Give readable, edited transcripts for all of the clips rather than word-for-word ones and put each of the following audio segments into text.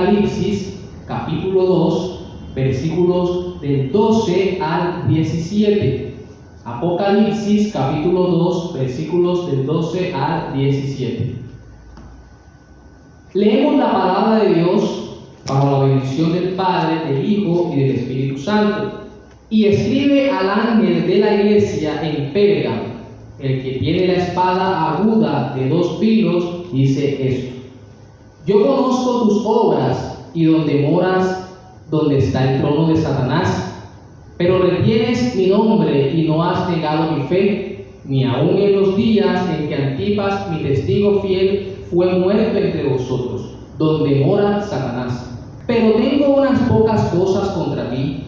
Apocalipsis, capítulo 2, versículos del 12 al 17. Apocalipsis, capítulo 2, versículos del 12 al 17. Leemos la palabra de Dios bajo la bendición del Padre, del Hijo y del Espíritu Santo. Y escribe al ángel de la iglesia en Pérgamo, el que tiene la espada aguda de 2 filos, dice esto: Yo conozco tus obras y donde moras, donde está el trono de Satanás, pero retienes mi nombre y no has negado mi fe, ni aun en los días en que Antipas, mi testigo fiel, fue muerto entre vosotros, donde mora Satanás. Pero tengo unas pocas cosas contra ti,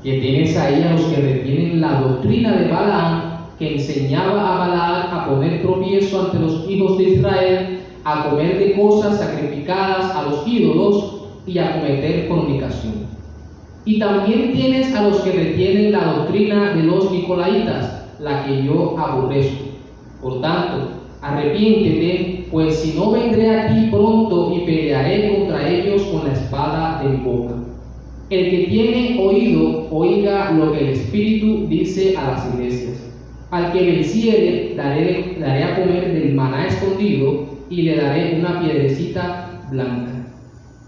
que tienes ahí a los que retienen la doctrina de Balaam, que enseñaba a Balaam a poner tropiezo ante los hijos de Israel, a comer de cosas sacrificadas a los ídolos y a cometer fornicación. Y también tienes a los que retienen la doctrina de los nicolaitas, la que yo aborrezco. Por tanto, arrepiéntete, pues si no vendré a ti pronto y pelearé contra ellos con la espada de mi boca. El que tiene oído, oiga lo que el Espíritu dice a las iglesias. Al que venciere, daré a comer del maná escondido, y le daré una piedrecita blanca.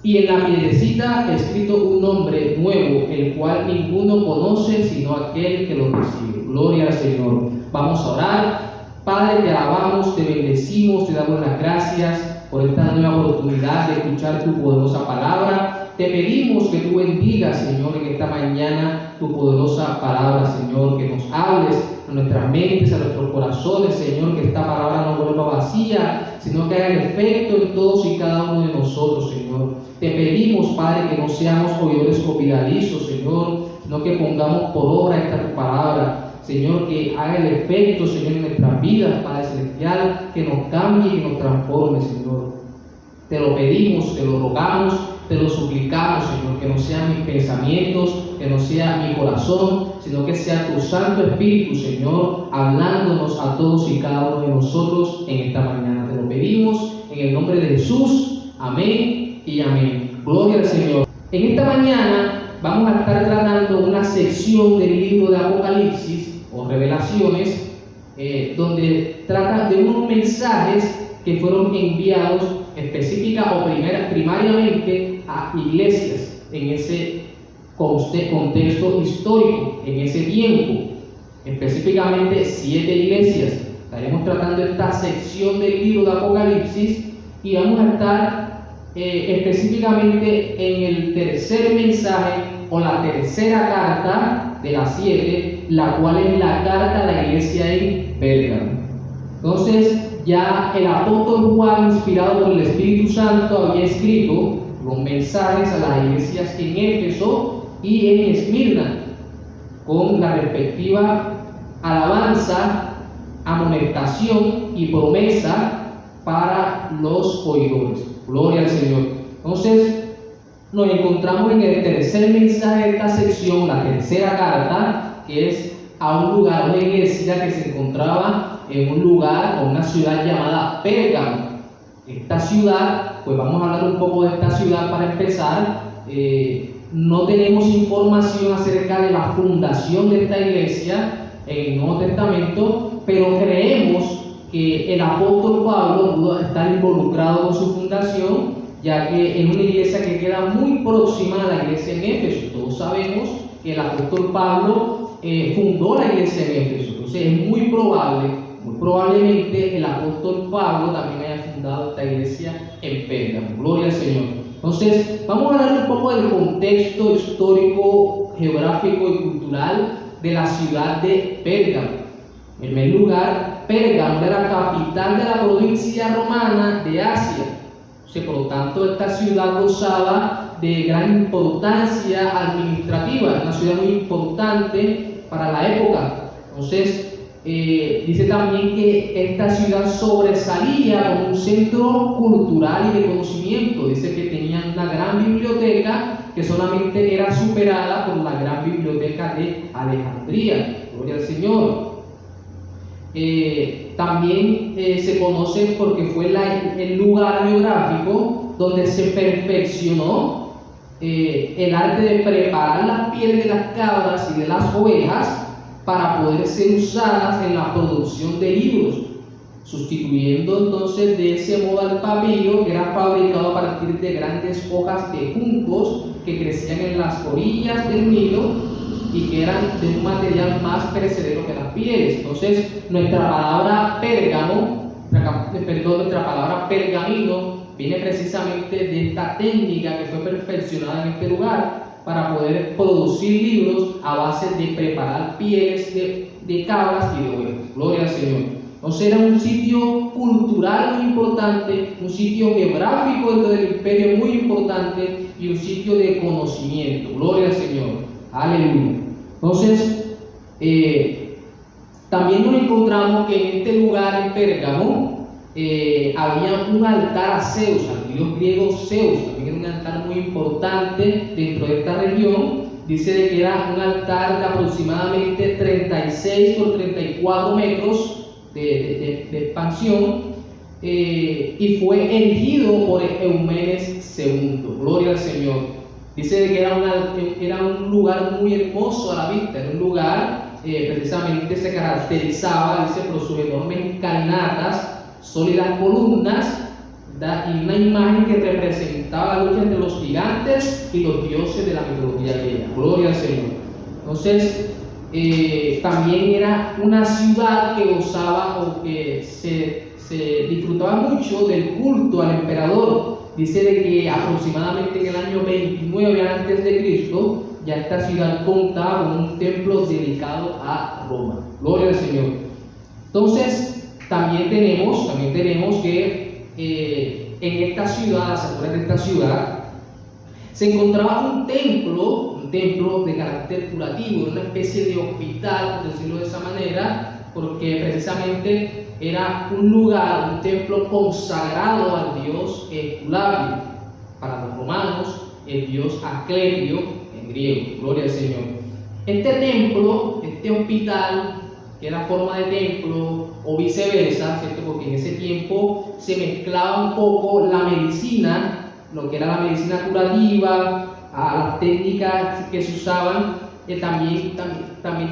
Y en la piedrecita escrito un nombre nuevo, el cual ninguno conoce sino aquel que lo recibe. Gloria al Señor. Vamos a orar. Padre, te alabamos, te bendecimos, te damos las gracias por esta nueva oportunidad de escuchar tu poderosa palabra. Te pedimos que tú bendigas, Señor, en esta mañana tu poderosa palabra, Señor, que nos hables a nuestras mentes, a nuestros corazones, Señor, que esta palabra no vuelva vacía, sino que haga efecto en todos y cada uno de nosotros, Señor. Te pedimos, Padre, que no seamos oidores olvidadizos, Señor, sino que pongamos por obra esta tu palabra, Señor, que haga el efecto, Señor, en nuestras vidas, Padre Celestial, que nos cambie y nos transforme, Señor. Te lo pedimos, te lo rogamos, te lo suplicamos, Señor, que no sean mis pensamientos, que no sea mi corazón, sino que sea tu Santo Espíritu, Señor, hablándonos a todos y cada uno de nosotros en esta mañana. Te lo pedimos en el nombre de Jesús. Amén y amén. Gloria al Señor. En esta mañana vamos a estar tratando una sección del libro de Apocalipsis o Revelaciones, donde trata de unos mensajes que fueron enviados específica o primariamente a iglesias en ese contexto histórico, en ese tiempo, específicamente 7 iglesias. Estaremos tratando esta sección del libro de Apocalipsis y vamos a estar específicamente en el tercer mensaje o la tercera carta de las 7, la cual es la carta a la iglesia en Pérgamo. Entonces, ya el apóstol Juan, inspirado por el Espíritu Santo, había escrito los mensajes a las iglesias en Éfeso y en Esmirna, con la respectiva alabanza, amonestación y promesa para los oidores. Gloria al Señor. Entonces, nos encontramos en el tercer mensaje de esta sección, la tercera carta, que es a un lugar, una iglesia que se encontraba en un lugar o una ciudad llamada Pérgamo. Esta ciudad, pues vamos a hablar un poco de esta ciudad para empezar. No tenemos información acerca de la fundación de esta iglesia en el Nuevo Testamento, pero creemos que el apóstol Pablo pudo estar involucrado con su fundación, ya que es una iglesia que queda muy próxima a la iglesia en Éfeso. Todos sabemos que el apóstol Pablo fundó la iglesia en Éfeso. Entonces es muy probablemente el apóstol Pablo también haya fundado esta iglesia en Pérgamo. Gloria al Señor. Entonces vamos a hablar un poco del contexto histórico, geográfico y cultural de la ciudad de Pérgamo. En primer lugar, Pérgamo era la capital de la provincia romana de Asia. Por lo tanto, esta ciudad gozaba de gran importancia administrativa, una ciudad muy importante para la época. Entonces, dice también que esta ciudad sobresalía como un centro cultural y de conocimiento. Dice que tenían una gran biblioteca que solamente era superada por la gran biblioteca de Alejandría. Gloria al Señor. También se conoce porque fue el lugar geográfico donde se perfeccionó el arte de preparar las pieles de las cabras y de las ovejas para poder ser usadas en la producción de libros, sustituyendo entonces de ese modo al papiro, que era fabricado a partir de grandes hojas de juncos que crecían en las orillas del Nilo y que eran de un material más perecedero que las pieles. Entonces, nuestra palabra pergamino viene precisamente de esta técnica que fue perfeccionada en este lugar para poder producir libros a base de preparar pieles de cabras y de ovejas. Gloria al Señor. Entonces era un sitio cultural muy importante, un sitio geográfico dentro del imperio muy importante y un sitio de conocimiento. Gloria al Señor. Aleluya. Entonces, también nos encontramos que en este lugar, en Pérgamo, había un altar a Zeus, al dios griego Zeus. También era un altar muy importante dentro de esta región. Dice de que era un altar de aproximadamente 36 por 34 metros de expansión, y fue erigido por Eumenes II. Gloria al Señor. Dice de que era un lugar muy hermoso a la vista, era un lugar precisamente se caracterizaba, dice, por sus enormes escalinatas, sólidas columnas, y una imagen que representaba la lucha entre los gigantes y los dioses de la mitología griega. Gloria al Señor. Entonces, también era una ciudad que gozaba o que se disfrutaba mucho del culto al emperador. Dice de que aproximadamente en el año 29 a.C. ya esta ciudad contaba con un templo dedicado a Roma. Gloria al Señor. Entonces, también tenemos que en esta ciudad, a las afueras de esta ciudad, se encontraba un templo de carácter curativo, una especie de hospital, por decirlo de esa manera, porque precisamente era un lugar, un templo consagrado al dios Esculapio, para los romanos, el dios Asclepio en griego. Gloria al Señor. Este templo, este hospital, que era forma de templo o viceversa, ¿cierto? Porque en ese tiempo se mezclaba un poco la medicina, lo que era la medicina curativa, a las técnicas que se usaban, también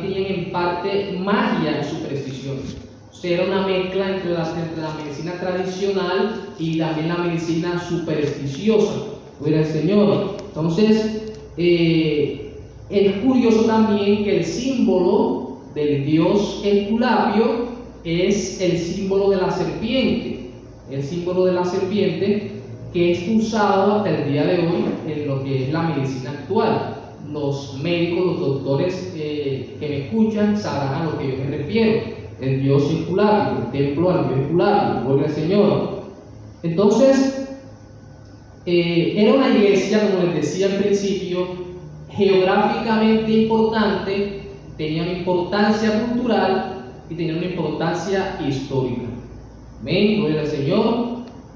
tenían en parte magia y supersticiones. O sea, era una mezcla entre la medicina tradicional y también la medicina supersticiosa. Gloria al Señor. Entonces, es curioso también que el símbolo del dios Esculapio es el símbolo de la serpiente. El símbolo de la serpiente que es usado hasta el día de hoy en lo que es la medicina actual. Los médicos, los doctores que me escuchan sabrán a lo que yo me refiero. El dios Esculapio, el templo al dios Esculapio. Gloria al Señor. Entonces, era una iglesia, como les decía al principio, geográficamente importante, tenía una importancia cultural y tenía una importancia histórica. Amén. Gloria al Señor.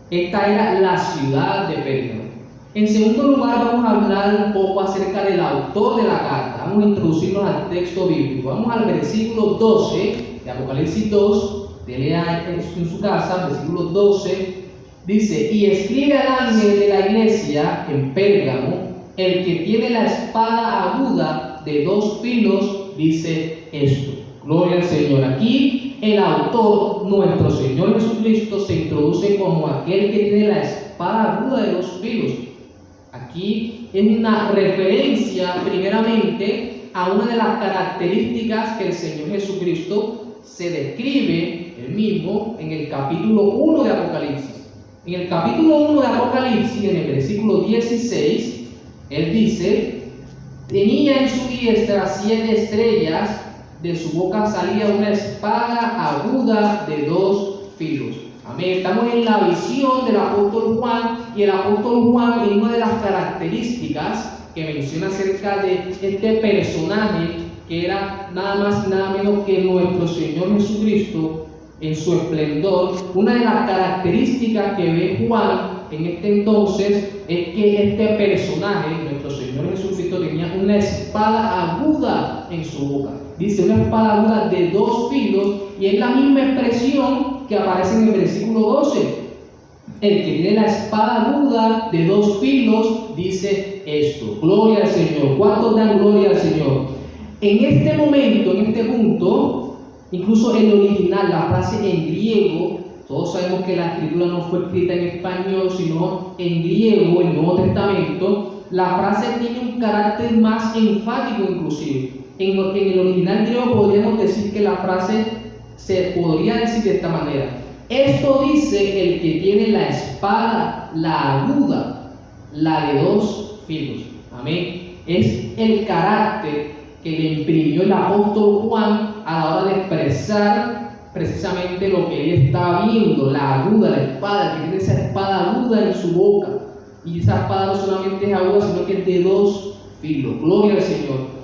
Esta era la ciudad de Pérgamo. En segundo lugar, vamos a hablar un poco acerca del autor de la carta. Vamos a introducirnos al texto bíblico. Vamos al versículo 12 de Apocalipsis 2. Lea en su casa, versículo 12. Dice: y escribe al ángel de la iglesia en Pérgamo, el que tiene la espada aguda de 2 filos, dice esto. Gloria al Señor. Aquí el autor, nuestro Señor Jesucristo, se introduce como aquel que tiene la espada aguda de 2 filos. Aquí es una referencia primeramente a una de las características que el Señor Jesucristo se describe él mismo en el capítulo 1 de Apocalipsis. En el capítulo 1 de Apocalipsis, en el versículo 16, él dice: tenía en su diestra 7 estrellas, de su boca salía una espada aguda de 2 filos. Amén. Estamos en la visión del apóstol Juan, y el apóstol Juan, en una de las características que menciona acerca de este personaje, que era nada más y nada menos que nuestro Señor Jesucristo en su esplendor, una de las características que ve Juan en este entonces es que este personaje, nuestro Señor Jesucristo, tenía una espada aguda en su boca. Dice una espada aguda de 2 filos, y es la misma expresión que aparece en el versículo 12. el que tiene la espada aguda de dos filos, dice esto. Gloria al Señor. ¿Cuántos dan gloria al Señor? En este momento, en este punto, incluso el original, la frase en griego, todos sabemos que la escritura no fue escrita en español, sino en griego, el Nuevo Testamento. La frase tiene un carácter más enfático inclusive. En el original griego podríamos decir que la frase se podría decir de esta manera. Esto dice el que tiene la espada, la aguda, la de dos filos. Amén. Es el carácter que le imprimió el apóstol Juan a la hora de expresar precisamente lo que él está viendo, la aguda, la espada, que tiene esa espada aguda en su boca. Y esa espada no solamente es aguda, sino que es de dos filos. Gloria al Señor.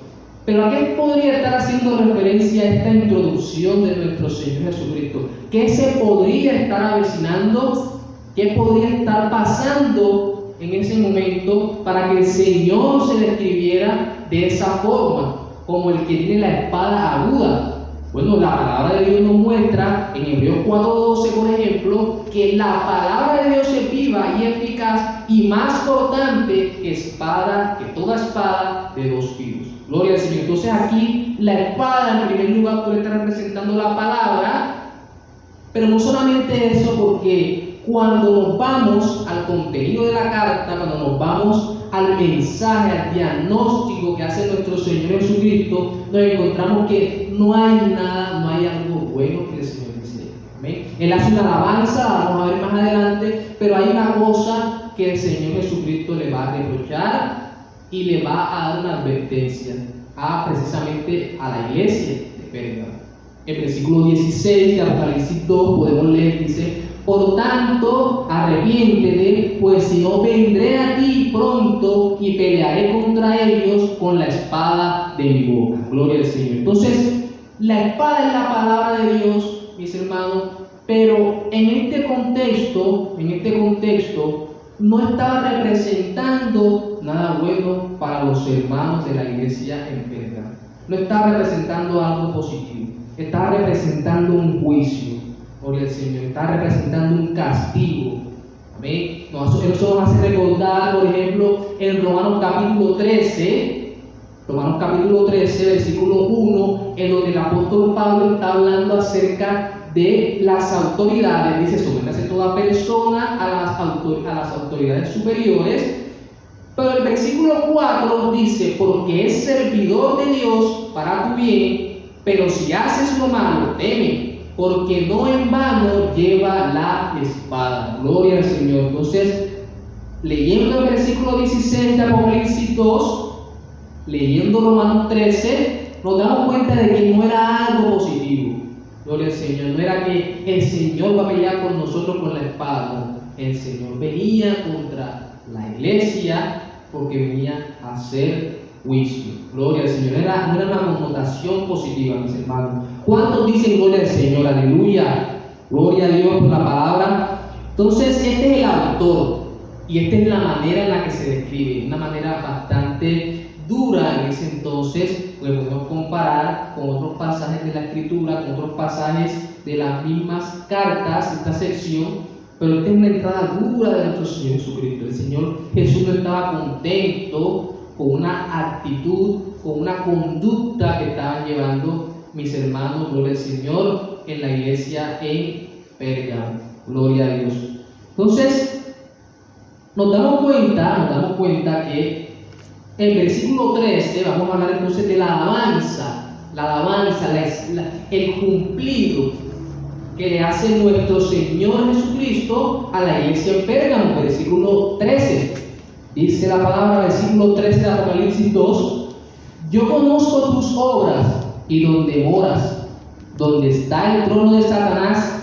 Pero ¿a qué podría estar haciendo referencia esta introducción de nuestro Señor Jesucristo? ¿Qué se podría estar avecinando? ¿Qué podría estar pasando en ese momento para que el Señor se describiera de esa forma, como el que tiene la espada aguda? Bueno, la palabra de Dios nos muestra en Hebreos 4:12, por ejemplo, que la palabra de Dios es viva y eficaz y más cortante que espada, que toda espada de dos filos. Gloria al Señor. Entonces aquí la espada en primer lugar puede estar representando la palabra, pero no solamente eso, porque cuando nos vamos al contenido de la carta, cuando nos vamos al mensaje, al diagnóstico que hace nuestro Señor Jesucristo, nos encontramos que no hay nada, no hay algo bueno que el Señor dice. ¿Amén? Él hace una alabanza, vamos a ver más adelante, pero hay una cosa que el Señor Jesucristo le va a reprochar y le va a dar una advertencia precisamente a la iglesia de Pérgamo. El versículo 16 de Apocalipsis 2 podemos leer, dice: por tanto, arrepiéntete, pues si no vendré a ti pronto y pelearé contra ellos con la espada de mi boca. Gloria al Señor. Entonces, la espada es la palabra de Dios, mis hermanos, pero en este contexto, no estaba representando nada bueno para los hermanos de la iglesia en Pérgamo. No estaba representando algo positivo, estaba representando un juicio. Gloria al Señor. Está representando un castigo. Amén. Eso nos hace recordar, por ejemplo, en Romanos capítulo 13, versículo 1, en donde el apóstol Pablo está hablando acerca de las autoridades. Dice: sométase toda persona a las autoridades superiores. Pero el versículo 4 dice: porque es servidor de Dios para tu bien, pero si haces lo malo, teme, porque no en vano lleva la espada. Gloria al Señor. Entonces, leyendo el versículo 16 de Apocalipsis 2, leyendo Romanos 13, nos damos cuenta de que no era algo positivo. Gloria al Señor. No era que el Señor va a pelear con nosotros con la espada. No. El Señor venía contra la iglesia porque venía a hacer juicio. Gloria al Señor. No era una connotación positiva, mis hermanos. ¿Cuántos dicen gloria al Señor? Aleluya. Gloria a Dios por la palabra. Entonces, este es el autor y esta es la manera en la que se describe, una manera bastante dura en ese entonces, pues podemos comparar con otros pasajes de la Escritura, con otros pasajes de las mismas cartas, esta sección, pero esta es una entrada dura de nuestro Señor Jesucristo. El Señor Jesús no estaba contento con una actitud, con una conducta que estaban llevando mis hermanos, gloria al Señor, en la iglesia en Pérgamo. Gloria a Dios. Entonces, nos damos cuenta que en versículo 13, vamos a hablar entonces de la alabanza, el cumplido que le hace nuestro Señor Jesucristo a la iglesia en Pérgamo. Versículo 13. Dice la palabra, versículo 13 de Apocalipsis 2: yo conozco tus obras y donde moras, donde está el trono de Satanás,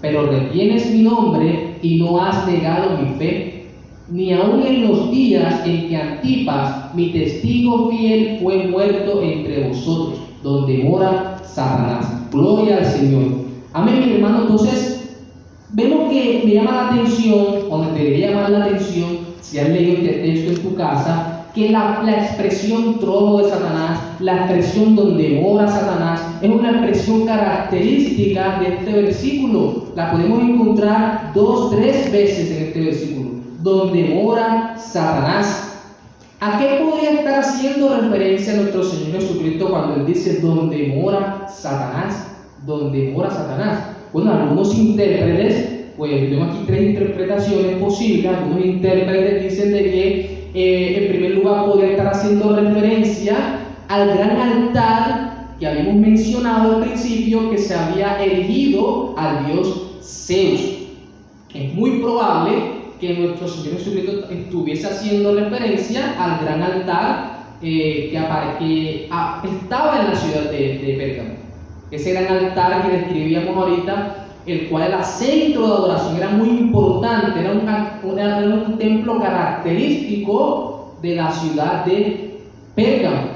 pero retienes mi nombre y no has negado mi fe, ni aun en los días en que Antipas, mi testigo fiel, fue muerto entre vosotros, donde mora Satanás. Gloria al Señor. Amén, mi hermano. Entonces, vemos que me llama la atención, o me debería llamar la atención, si has leído este texto en tu casa, que la expresión trono de Satanás, la expresión donde mora Satanás, es una expresión característica de este versículo. La podemos encontrar 2-3 veces en este versículo. Donde mora Satanás. ¿A qué podría estar haciendo referencia nuestro Señor Jesucristo cuando Él dice donde mora Satanás? Donde mora Satanás. Bueno, algunos intérpretes, pues tengo aquí 3 interpretaciones posibles. Algunos intérpretes dicen de que en primer lugar podría estar haciendo referencia al gran altar que habíamos mencionado al principio, que se había erigido al dios Zeus. Es muy probable que nuestro Señor Jesucristo estuviese haciendo referencia al gran altar que estaba en la ciudad de Pérgamo. Ese gran altar que describíamos ahorita, el cual era centro de adoración, era muy importante, era un templo característico de la ciudad de Pérgamo.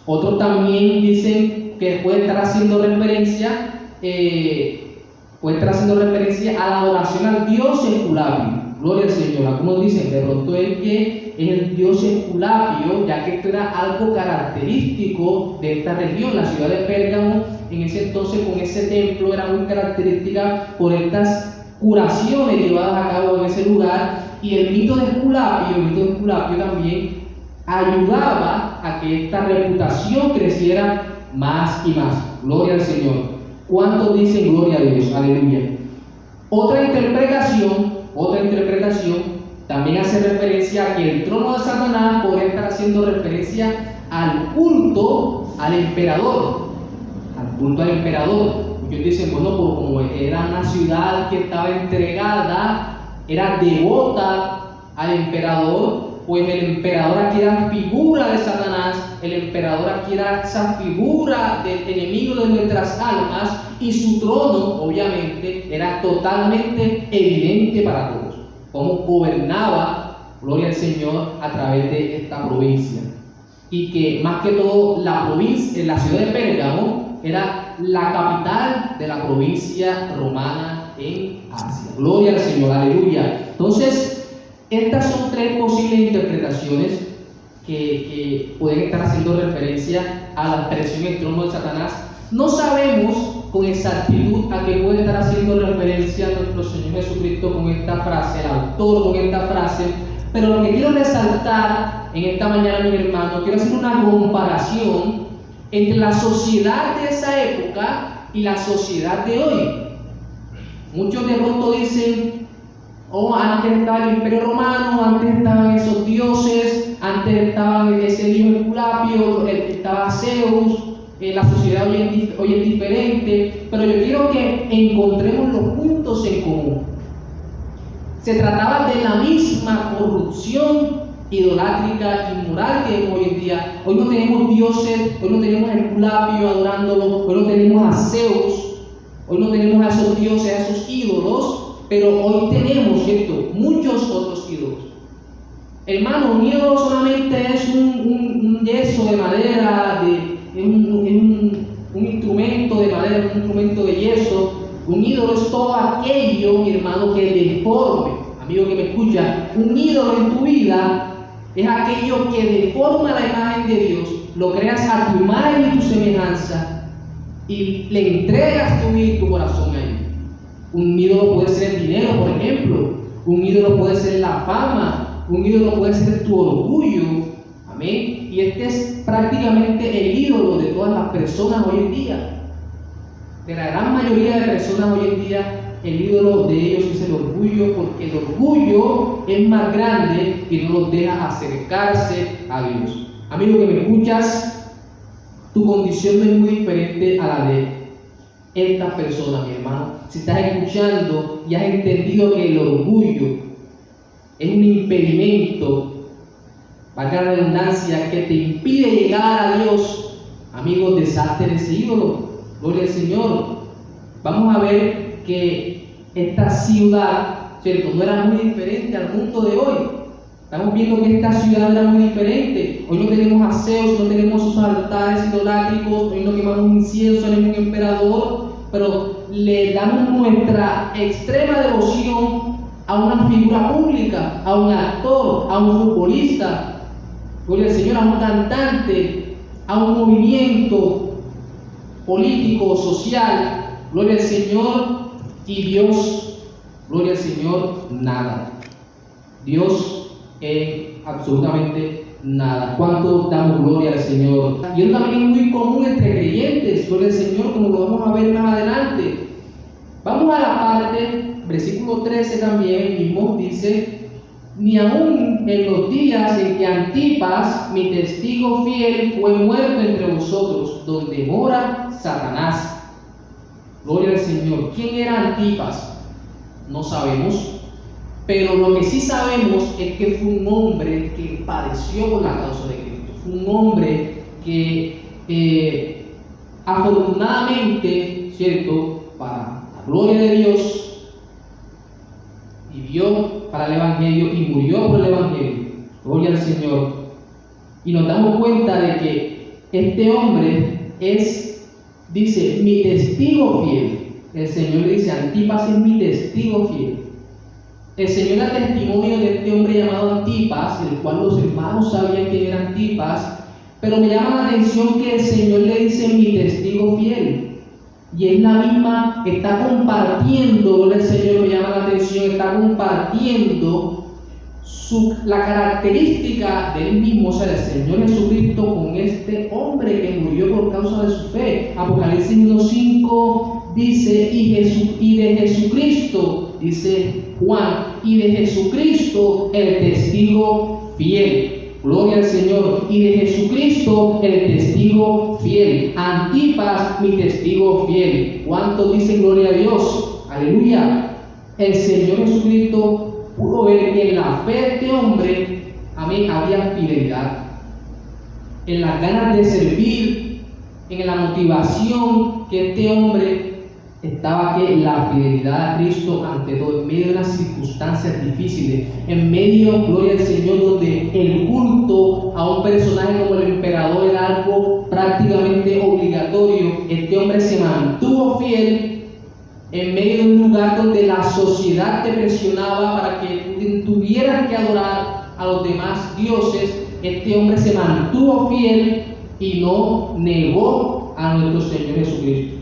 Otros también dicen que puede estar haciendo referencia a la adoración al dios Esculapio. Gloria al Señor. Algunos dicen de pronto es que es el dios Esculapio, ya que esto era algo característico de esta región. La ciudad de Pérgamo en ese entonces, con ese templo, era muy característica por estas curaciones llevadas a cabo en ese lugar. Y el mito de Esculapio también ayudaba a que esta reputación creciera más y más. Gloria al Señor. ¿Cuántos dicen gloria a Dios? Aleluya. Otra interpretación también hace referencia a que el trono de Satanás podría estar haciendo referencia al culto al emperador. Muchos dicen, bueno, pues como era una ciudad que estaba entregada, era devota al emperador, pues el emperador aquí era figura de Satanás, el emperador aquí era esa figura del enemigo de nuestras almas, y su trono, obviamente, era totalmente evidente para todos. Cómo gobernaba, gloria al Señor, a través de esta provincia. Y que más que todo, la ciudad de Pérgamo era la capital de la provincia romana en Asia. Gloria al Señor, aleluya. Entonces, estas son 3 posibles interpretaciones que pueden estar haciendo referencia a la expresión el trono de Satanás. No sabemos con exactitud a qué puede estar haciendo referencia nuestro Señor Jesucristo con esta frase, el autor con esta frase, pero lo que quiero resaltar en esta mañana, mis hermanos, quiero hacer una comparación entre la sociedad de esa época y la sociedad de hoy. Muchos de pronto dicen, antes estaba el Imperio Romano, antes estaban esos dioses, antes estaba ese dios Esculapio, estaba Zeus. La sociedad hoy es diferente, pero yo quiero que encontremos los puntos en común. Se trataba de la misma corrupción idolátrica y moral que vemos hoy en día. Hoy no tenemos dioses, hoy no tenemos a Esculapio adorándolo, hoy no tenemos a Zeus, hoy no tenemos a esos dioses, a esos ídolos, pero hoy tenemos, ¿cierto?, muchos otros ídolos. Hermano, un ídolo solamente es un yeso de madera, un instrumento de madera, un instrumento de yeso. Un ídolo es todo aquello, mi hermano, que deforme. Amigo que me escucha, un ídolo en tu vida es aquello que deforma la imagen de Dios, lo creas a tu imagen y tu semejanza y le entregas tu vida y tu corazón a Él. Un ídolo puede ser el dinero, por ejemplo. Un ídolo puede ser la fama. Un ídolo puede ser tu orgullo. Amén. Y este es prácticamente el ídolo de todas las personas hoy en día. De la gran mayoría de personas hoy en día, el ídolo de ellos es el orgullo, porque el orgullo es más grande y no los deja acercarse a Dios. Amigo que me escuchas, tu condición no es muy diferente a la de estas personas, mi hermano. Si estás escuchando y has entendido que el orgullo es un impedimento, valga la redundancia, que te impide llegar a Dios, amigo, deshazte de ese ídolo. Gloria al Señor. Vamos a ver que esta ciudad, ¿cierto?, no era muy diferente al mundo de hoy. Estamos viendo que esta ciudad era muy diferente. Hoy no tenemos a Zeus, no tenemos esos altares idolátricos, hoy no quemamos incienso a ningún emperador, pero le damos nuestra extrema devoción a una figura pública, a un actor, a un futbolista, gloria al Señor, a un cantante, a un movimiento político, social, gloria al Señor, y Dios, gloria al Señor, nada. Dios es absolutamente nada. ¿Cuánto damos gloria al Señor? Y eso también es muy común entre creyentes, gloria al Señor, como lo vamos a ver más adelante. Vamos a la parte, versículo 13 también, el mismo dice: ni aun en los días en que Antipas, mi testigo fiel, fue muerto entre vosotros, donde mora Satanás. Gloria al Señor. ¿Quién era Antipas? No sabemos, pero lo que sí sabemos es que fue un hombre que padeció por la causa de Cristo. Fue un hombre que afortunadamente, ¿cierto?, para la gloria de Dios, vivió para el Evangelio y murió por el Evangelio. Gloria al Señor. Y nos damos cuenta de que este hombre dice, mi testigo fiel. El Señor le dice, Antipas es mi testigo fiel. El Señor da testimonio de este hombre llamado Antipas, el cual los hermanos sabían quién era Antipas, pero me llama la atención que el Señor le dice, mi testigo fiel. Y él la misma está compartiendo, el Señor me llama la atención, está compartiendo la característica de él mismo, o sea, del Señor Jesucristo, con este hombre que murió por causa de su fe. Apocalipsis 1:5 dice, y de Jesucristo, dice Juan, y de Jesucristo el testigo fiel. Gloria al Señor. Y de Jesucristo el testigo fiel. Antipas, mi testigo fiel. ¿Cuántos dicen gloria a Dios? Aleluya. El Señor Jesucristo pudo ver que en la fe de este hombre, amén, había fidelidad. En las ganas de servir, en la motivación que este hombre estaba, que la fidelidad a Cristo ante todo, en medio de las circunstancias difíciles, en medio, gloria al Señor, donde el culto a un personaje como el emperador era algo prácticamente obligatorio. Este hombre se mantuvo fiel en medio de un lugar donde la sociedad te presionaba para que tuvieras que adorar a los demás dioses. Este hombre se mantuvo fiel y no negó a nuestro Señor Jesucristo.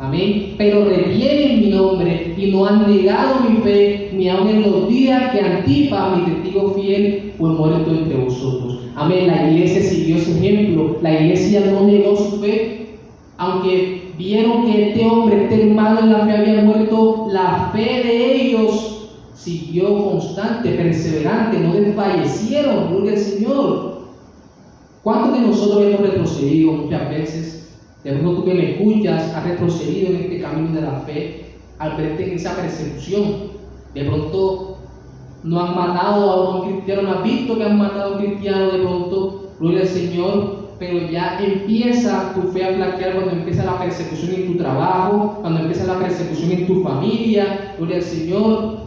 Amén. Pero retienen mi nombre y no han negado mi fe, ni aun en los días que Antipas, mi testigo fiel, fue muerto entre vosotros. Amén. La iglesia siguió ese ejemplo. La iglesia no negó su fe, aunque vieron que este hombre, este hermano en la fe había muerto, la fe de ellos siguió constante, perseverante, no desfallecieron. Gloria al Señor. ¿Cuántos de nosotros hemos retrocedido muchas veces? De pronto tú que me escuchas has retrocedido en este camino de la fe al verte en esa persecución. De pronto no han matado a un cristiano, no has visto que han matado a un cristiano, de pronto, gloria al Señor, pero ya empieza tu fe a flaquear cuando empieza la persecución en tu trabajo, cuando empieza la persecución en tu familia, gloria al Señor,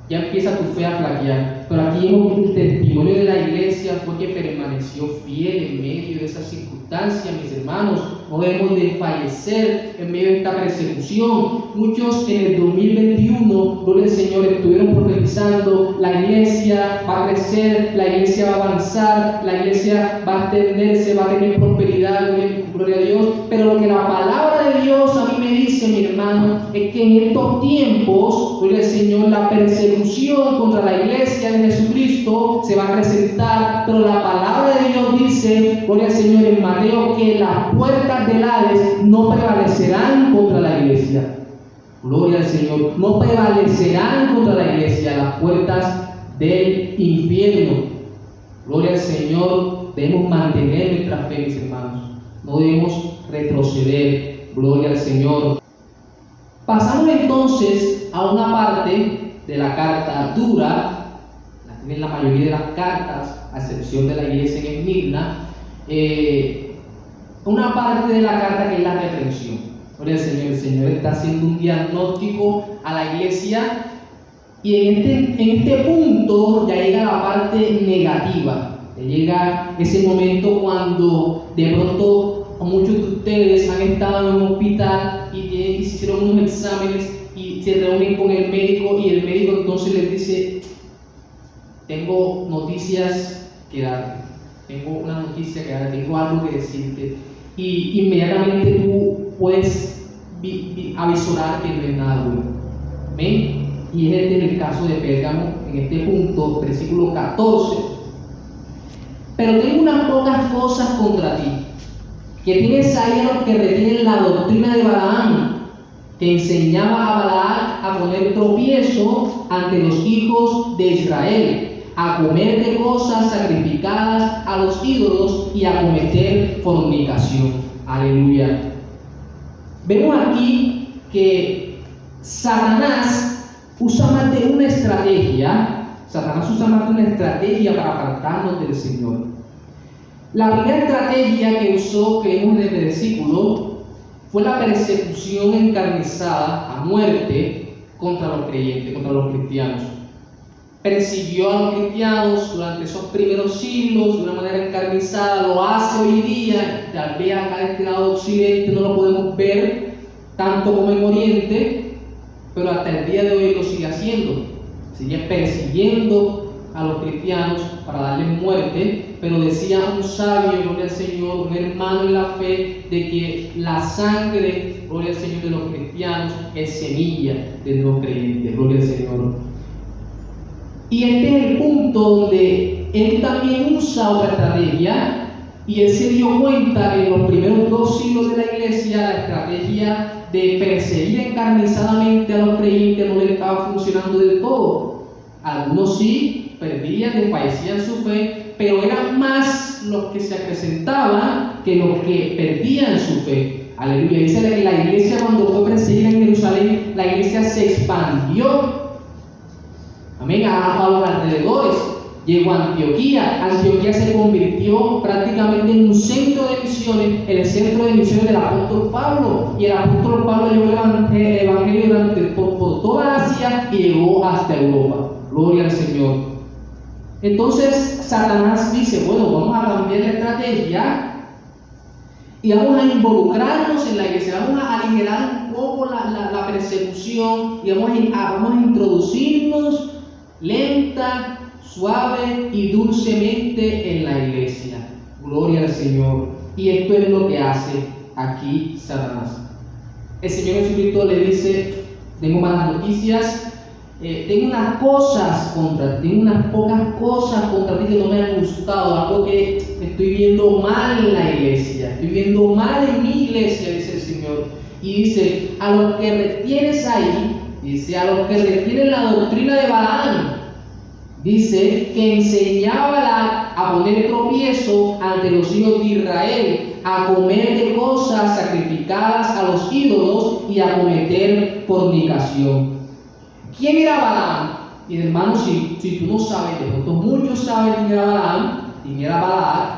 ya empieza tu fe a flaquear. Pero aquí vemos que el testimonio de la iglesia fue que permaneció fiel en medio de esas circunstancias, mis hermanos. No debemos de fallecer en medio de esta persecución. Muchos en el 2021, gloria al Señor, estuvieron profetizando, la iglesia va a crecer, la iglesia va a avanzar, la iglesia va a extenderse, va a tener prosperidad, gloria a Dios. Pero lo que la palabra de Dios a mí me dice, mi hermano, es que en estos tiempos, gloria al Señor, la persecución contra la iglesia de Jesucristo se va a acrecentar, pero la palabra de Dios dice, gloria al Señor, en Mateo, que las puertas del Hades no prevalecerán contra la iglesia. Gloria al Señor, no prevalecerán contra la iglesia las puertas del infierno. Gloria al Señor, debemos mantener nuestra fe, mis hermanos, no debemos retroceder. Gloria al Señor. Pasamos entonces a una parte de la carta dura, en la mayoría de las cartas, a excepción de la iglesia en Esmirna, una parte de la carta que es la reprensión. Gloria al Señor. El Señor está haciendo un diagnóstico a la iglesia y en este punto ya llega la parte negativa. Ya llega ese momento cuando de pronto muchos de ustedes han estado en un hospital y se hicieron unos exámenes y se reúnen con el médico y el médico entonces les dice: tengo noticias que darte, tengo una noticia que darte, tengo algo que decirte, y inmediatamente tú puedes avisorar que no es nada bueno. ¿Ven? Y es el caso de Pérgamo en este punto, versículo 14. Pero tengo unas pocas cosas contra ti, que tienes ahí a los que retienen la doctrina de Balaam, que enseñaba a Balac a poner tropiezo ante los hijos de Israel, a comer de cosas sacrificadas a los ídolos y a cometer fornicación. Aleluya. Vemos aquí que Satanás usa más de una estrategia. Satanás usa más de una estrategia para apartarnos del Señor. La primera estrategia que usó, que vemos en el versículo, fue la persecución encarnizada a muerte contra los creyentes, contra los cristianos. Persiguió a los cristianos durante esos primeros siglos de una manera encarnizada, lo hace hoy día. Tal vez acá de este lado de Occidente no lo podemos ver tanto como en Oriente, pero hasta el día de hoy lo sigue haciendo. Sigue persiguiendo a los cristianos para darles muerte, pero decía un sabio, gloria al Señor, un hermano en la fe, de que la sangre, gloria al Señor, de los cristianos es semilla de los creyentes, gloria al Señor. Y este es el punto donde él también usa otra estrategia, y él se dio cuenta que en los primeros 2 siglos de la iglesia la estrategia de perseguir encarnizadamente a los creyentes no le estaba funcionando del todo. Algunos sí perdían, desfallecían su fe, pero eran más los que se acrecentaban que los que perdían su fe. Aleluya. Dice que la iglesia, cuando fue perseguida en Jerusalén, la iglesia se expandió. Amén, a los alrededores. Llegó a Antioquía. Antioquía se convirtió prácticamente en un centro de misiones, el centro de misiones del apóstol Pablo. Y el apóstol Pablo llevó el evangelio por toda Asia y llegó hasta Europa. Gloria al Señor. Entonces Satanás dice: bueno, vamos a cambiar la estrategia y vamos a involucrarnos en la iglesia, vamos a aligerar un poco la persecución y vamos a introducirnos lenta, suave y dulcemente en la iglesia. Gloria al Señor. Y esto es lo que hace aquí Satanás. El Señor Jesucristo le dice: tengo malas noticias, tengo unas cosas contra ti, tengo unas pocas cosas contra ti que no me han gustado, algo que estoy viendo mal en la iglesia, estoy viendo mal en mi iglesia, dice el Señor. Y dice: a los que retienes ahí, dice, a los que retienen la doctrina de Balaam, dice que enseñaba a poner tropiezo ante los hijos de Israel, a comer de cosas sacrificadas a los ídolos y a cometer fornicación. ¿Quién era Balaam? Y hermano, si tú no sabes, de pronto muchos saben quién era Balaam, quién era Balac.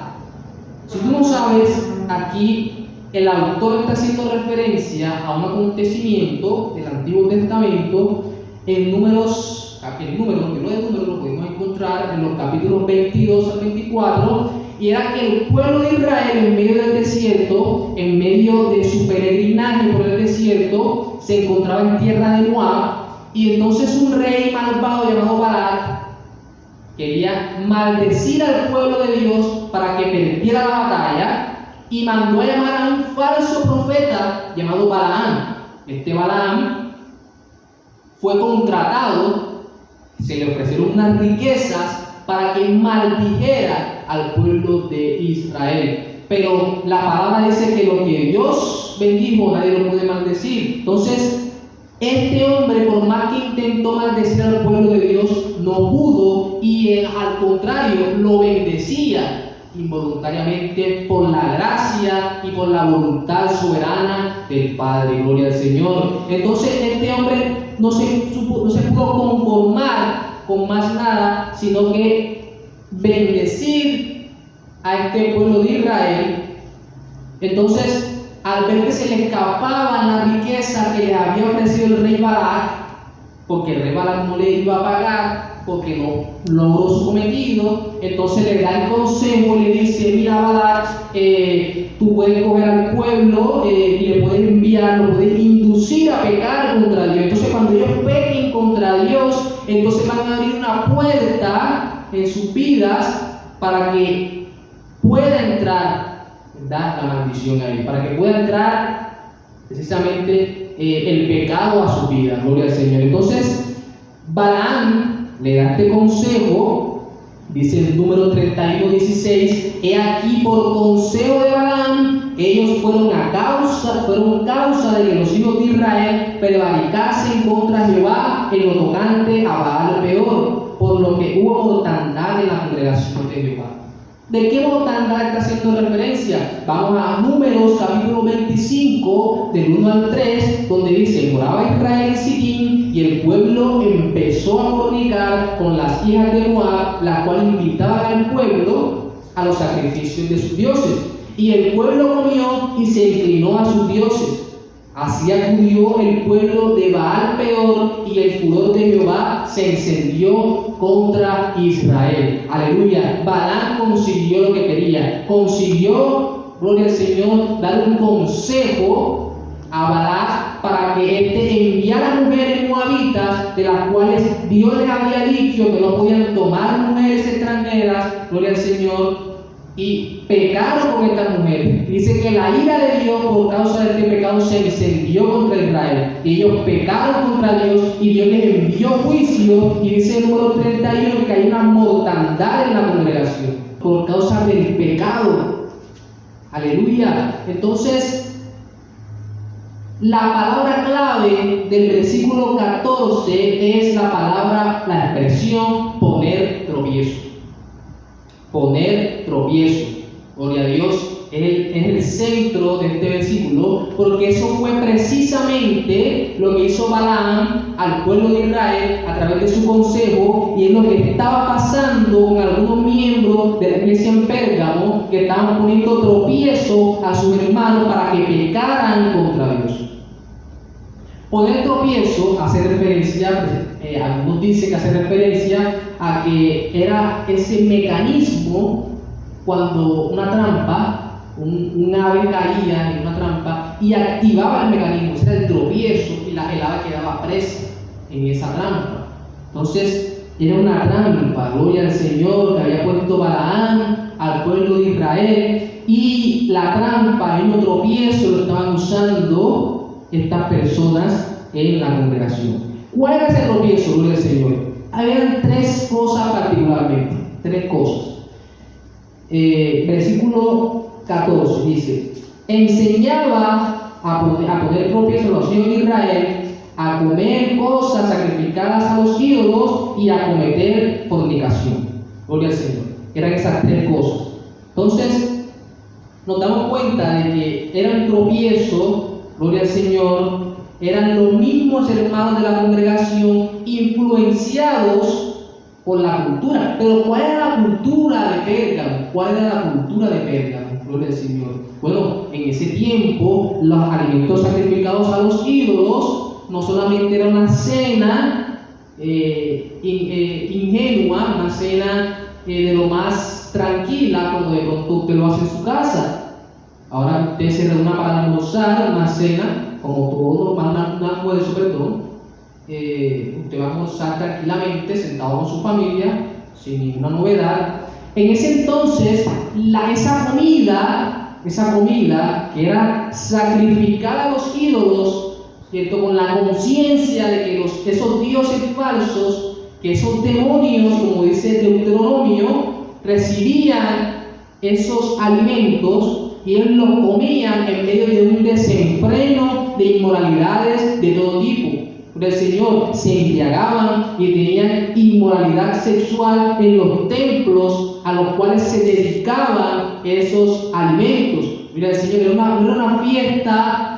Si tú no sabes, aquí el autor está haciendo referencia a un acontecimiento del Antiguo Testamento en números. El libro de Números lo podemos encontrar en los capítulos 22 al 24, y era que el pueblo de Israel, en medio del desierto, en medio de su peregrinaje por el desierto, se encontraba en tierra de Moab, y entonces un rey malvado llamado Balac quería maldecir al pueblo de Dios para que perdiera la batalla, y mandó a llamar a un falso profeta llamado Balaam. Este Balaam fue contratado, se le ofrecieron unas riquezas para que maldijera al pueblo de Israel. Pero la palabra dice que lo que Dios bendijo, nadie lo puede maldecir. Entonces, este hombre, por más que intentó maldecir al pueblo de Dios, no pudo, y al contrario, lo bendecía involuntariamente por la gracia y por la voluntad soberana del Padre. Gloria al Señor. Entonces, este hombre no se pudo conformar con más nada, sino que bendecir a este pueblo de Israel. Entonces, al ver que se le escapaban las riquezas que le había ofrecido el rey Balac, porque el rey Balac no le iba a pagar, porque no logró su cometido, entonces le da el consejo y le dice: mira, Balac, tú puedes coger al pueblo y le puedes enviar, lo puedes inducir a pecar contra Dios. Entonces, entonces van a abrir una puerta en sus vidas para que pueda entrar, ¿verdad?, la maldición ahí, para que pueda entrar precisamente el pecado a su vida. Gloria al Señor. Entonces Balaam le da este consejo, dice el número 31:16: he aquí, por consejo de Balaam, ellos fueron causa de que los hijos de Israel prevaricasen contra Jehová en lo tocante a Baal peor, por lo que hubo mortandad en la congregación de Jehová. ¿De qué mortandad está haciendo referencia? Vamos a Números capítulo 25, del 1 al 3, donde dice: moraba Israel en Sitín, y el pueblo empezó a fornicar con las hijas de Moab, las cuales invitaban al pueblo a los sacrificios de sus dioses. Y el pueblo comió y se inclinó a sus dioses. Así acudió el pueblo de Baal peor, y el furor de Jehová se encendió contra Israel. Aleluya. Balaam consiguió lo que quería. Consiguió, gloria al Señor, dar un consejo a Balac para que éste enviara mujeres moabitas, de las cuales Dios les había dicho que no podían tomar mujeres extranjeras, gloria al Señor, y pecaron con estas mujeres. Dice que la ira de Dios por causa de este pecado se encendió contra Israel, y ellos pecaron contra Dios y Dios les envió juicio. Y dice el número 31 que hay una mortandad en la congregación por causa del pecado. Aleluya. Entonces la palabra clave del versículo 14 es la expresión poner tropiezo. Poner tropiezo. Gloria a Dios. Es el centro de este versículo, porque eso fue precisamente lo que hizo Balaam al pueblo de Israel a través de su consejo, y es lo que estaba pasando con algunos miembros de la iglesia en Pérgamo, que estaban poniendo tropiezo a sus hermanos para que pecaran contra Dios. Poner tropiezo hace referencia, algunos dicen que hace referencia a que era ese mecanismo cuando una trampa, un ave caía en una trampa y activaba el mecanismo, ese era el tropiezo, y el ave quedaba presa en esa trampa. Entonces era una trampa, gloria al Señor, que había puesto Balaam al pueblo de Israel, y la trampa, el tropiezo, lo estaban usando estas personas en la congregación. ¿Cuál era ese tropiezo, gloria al Señor? Habían tres cosas particularmente, tres cosas. Versículo 14 dice: enseñaba a poner tropiezo a los hijos de Israel, a comer cosas sacrificadas a los ídolos y a cometer fornicación. Gloria al Señor. Eran esas tres cosas. Entonces nos damos cuenta de que eran tropiezo, gloria al Señor, eran los mismos hermanos de la congregación influenciados por la cultura. Pero ¿cuál era la cultura de Pérgamo? ¿Cuál era la cultura de Pérgamo? Gloria al Señor. Bueno, en ese tiempo los alimentos sacrificados a los ídolos no solamente era una cena ingenua, una cena de lo más tranquila, como de pronto usted lo hace en su casa. Ahora usted se reúne para almorzar, una cena, como todo normal, un almuerzo, perdón. Usted va a almorzar tranquilamente, sentado con su familia, sin ninguna novedad. En ese entonces, esa comida que era sacrificada a los ídolos, ¿cierto?, con la conciencia de que esos dioses falsos, que esos demonios, como dice Deuteronomio, recibían esos alimentos y ellos los comían en medio de un desenfreno de inmoralidades de todo tipo. El Señor, se embriagaban y tenían inmoralidad sexual en los templos a los cuales se dedicaban esos alimentos. Mira, el Señor, no era una fiesta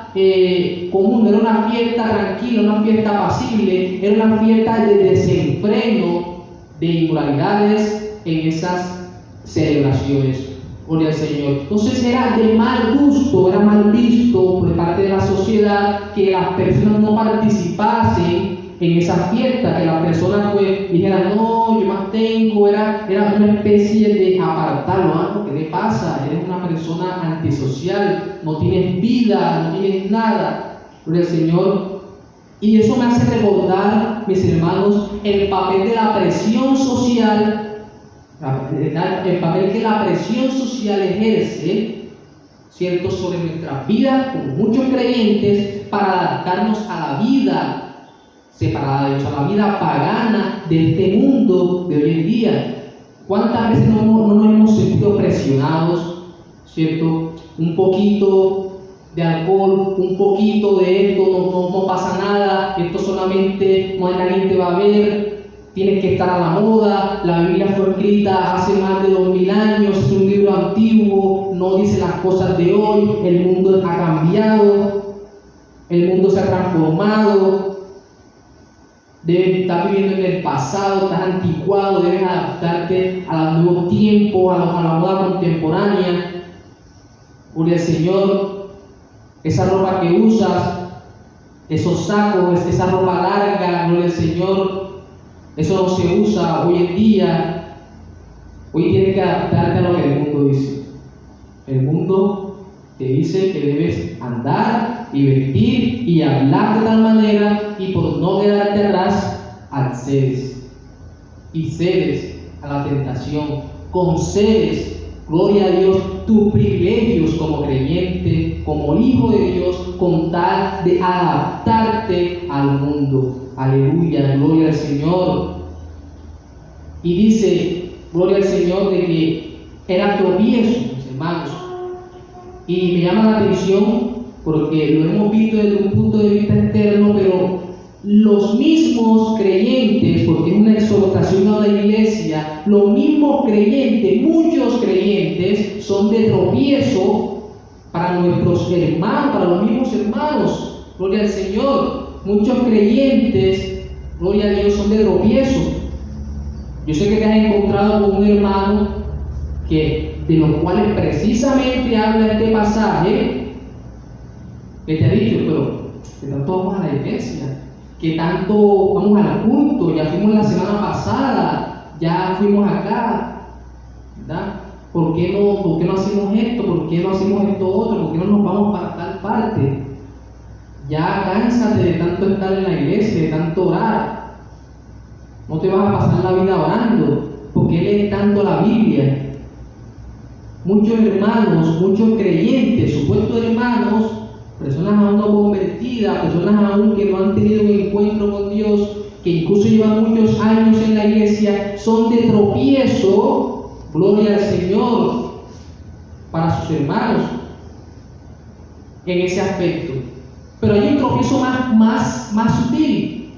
común, no era una fiesta tranquila, una fiesta pasible, era una fiesta de desenfreno de inmoralidades en esas celebraciones. Gloria al Señor. Entonces era de mal gusto, era mal visto por parte de la sociedad que las personas no participasen en esa fiesta, que las personas pues dijeran: no, yo me abstengo. Era una especie de apartarlo. ¿Ah? ¿Qué te pasa? Eres una persona antisocial, no tienes vida, no tienes nada. Gloria al Señor. Y eso me hace recordar, mis hermanos, el papel de la presión social, el papel que la presión social ejerce, ¿cierto?, sobre nuestras vidas como muchos creyentes para adaptarnos a la vida separada de Dios, a la vida pagana de este mundo de hoy en día. ¿Cuántas veces no nos hemos sentido presionados, ¿cierto? Un poquito de alcohol, un poquito de esto, no pasa nada, esto solamente nadie te va a ver, tienes que estar a la moda, la Biblia fue escrita hace más de 2000 años, es un libro antiguo, no dice las cosas de hoy, el mundo ha cambiado, el mundo se ha transformado, debes estar viviendo en el pasado, estás anticuado, debes adaptarte a los nuevos tiempos, a la moda contemporánea. Gloria al Señor. Esa ropa que usas, esos sacos, esa ropa larga, gloria al Señor, eso no se usa hoy en día. Hoy tienes que adaptarte a lo que el mundo dice. El mundo te dice que debes andar y vestir y hablar de tal manera, y por no quedarte atrás, accedes y cedes a la tentación, concedes, gloria a Dios, tus privilegios como creyente, como hijo de Dios, con tal de adaptarte al mundo. Aleluya, gloria al Señor. Y dice, gloria al Señor, de que era tropiezo, mis hermanos. Y me llama la atención porque lo hemos visto desde un punto de vista externo, pero los mismos creyentes, porque es una exhortación a la iglesia, los mismos creyentes, muchos creyentes, son de tropiezo para nuestros hermanos, para los mismos hermanos. Gloria al Señor. Muchos creyentes, gloria a Dios, son de tropiezo. Yo sé que te has encontrado con un hermano de los cuales precisamente habla este pasaje, que te ha dicho, pero que tanto vamos a la iglesia, que tanto vamos al culto, ya fuimos la semana pasada, ya fuimos acá, ¿verdad? ¿Por qué no hacemos esto? ¿Por qué no hacemos esto otro? ¿Por qué no nos vamos para tal parte? Ya cánsate de tanto estar en la iglesia, de tanto orar. No te vas a pasar la vida orando. ¿Por qué lees tanto la Biblia? Muchos hermanos, muchos creyentes, supuestos hermanos, personas aún no convertidas, personas aún que no han tenido un encuentro con Dios, que incluso llevan muchos años en la iglesia, son de tropiezo, gloria al Señor, para sus hermanos en ese aspecto. Pero hay un tropiezo más sutil.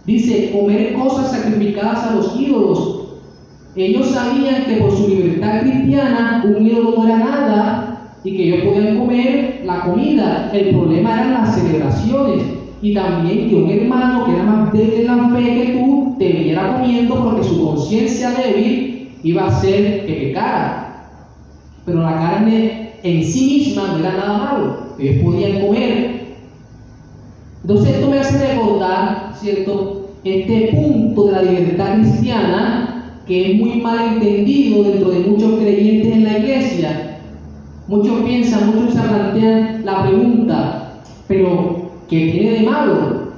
Dice, comer cosas sacrificadas a los ídolos. Ellos sabían que por su libertad cristiana un ídolo no era nada y que ellos podían comer la comida. El problema eran las celebraciones, y también que un hermano que era más débil en la fe que tú te viera comiendo, porque su conciencia débil iba a hacer que pecara. Pero la carne en sí misma no era nada malo, ellos podían comer. Entonces esto me hace recordar, ¿cierto?, este punto de la libertad cristiana, que es muy mal entendido dentro de muchos creyentes en la iglesia. Muchos se plantean la pregunta, pero ¿qué tiene de malo?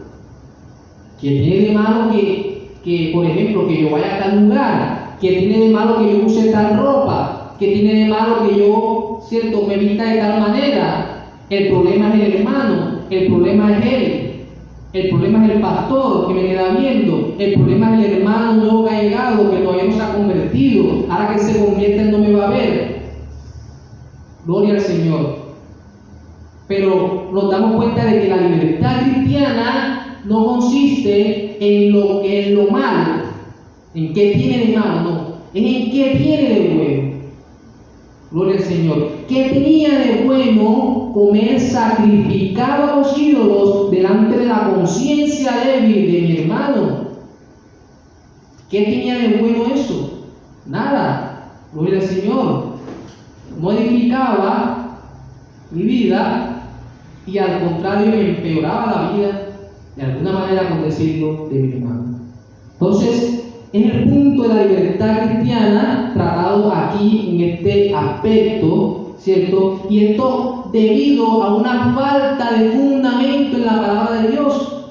¿Qué tiene de malo que, por ejemplo, que yo vaya a tal lugar? ¿Qué tiene de malo que yo use tal ropa? ¿Qué tiene de malo que yo, ¿cierto?, me vista de tal manera? El problema es el hermano, el problema es él. El problema es el pastor que me queda viendo. El problema es el hermano nuevo que ha llegado, que todavía no se ha convertido. Ahora que se convierte, él no me va a ver. Gloria al Señor. Pero nos damos cuenta de que la libertad cristiana no consiste en lo malo, en qué tiene de malo, no. Es en qué tiene de bueno. Gloria al Señor. ¿Qué tenía de bueno comer sacrificado a los ídolos delante de la conciencia débil de mi hermano? ¿Qué tenía de bueno eso? Nada. Gloria al Señor. No edificaba mi vida, y al contrario me empeoraba la vida, de alguna manera, por decirlo, de mi hermano. Entonces, es el punto de la libertad cristiana tratado aquí en este aspecto, ¿cierto? Y esto debido a una falta de fundamento en la palabra de Dios.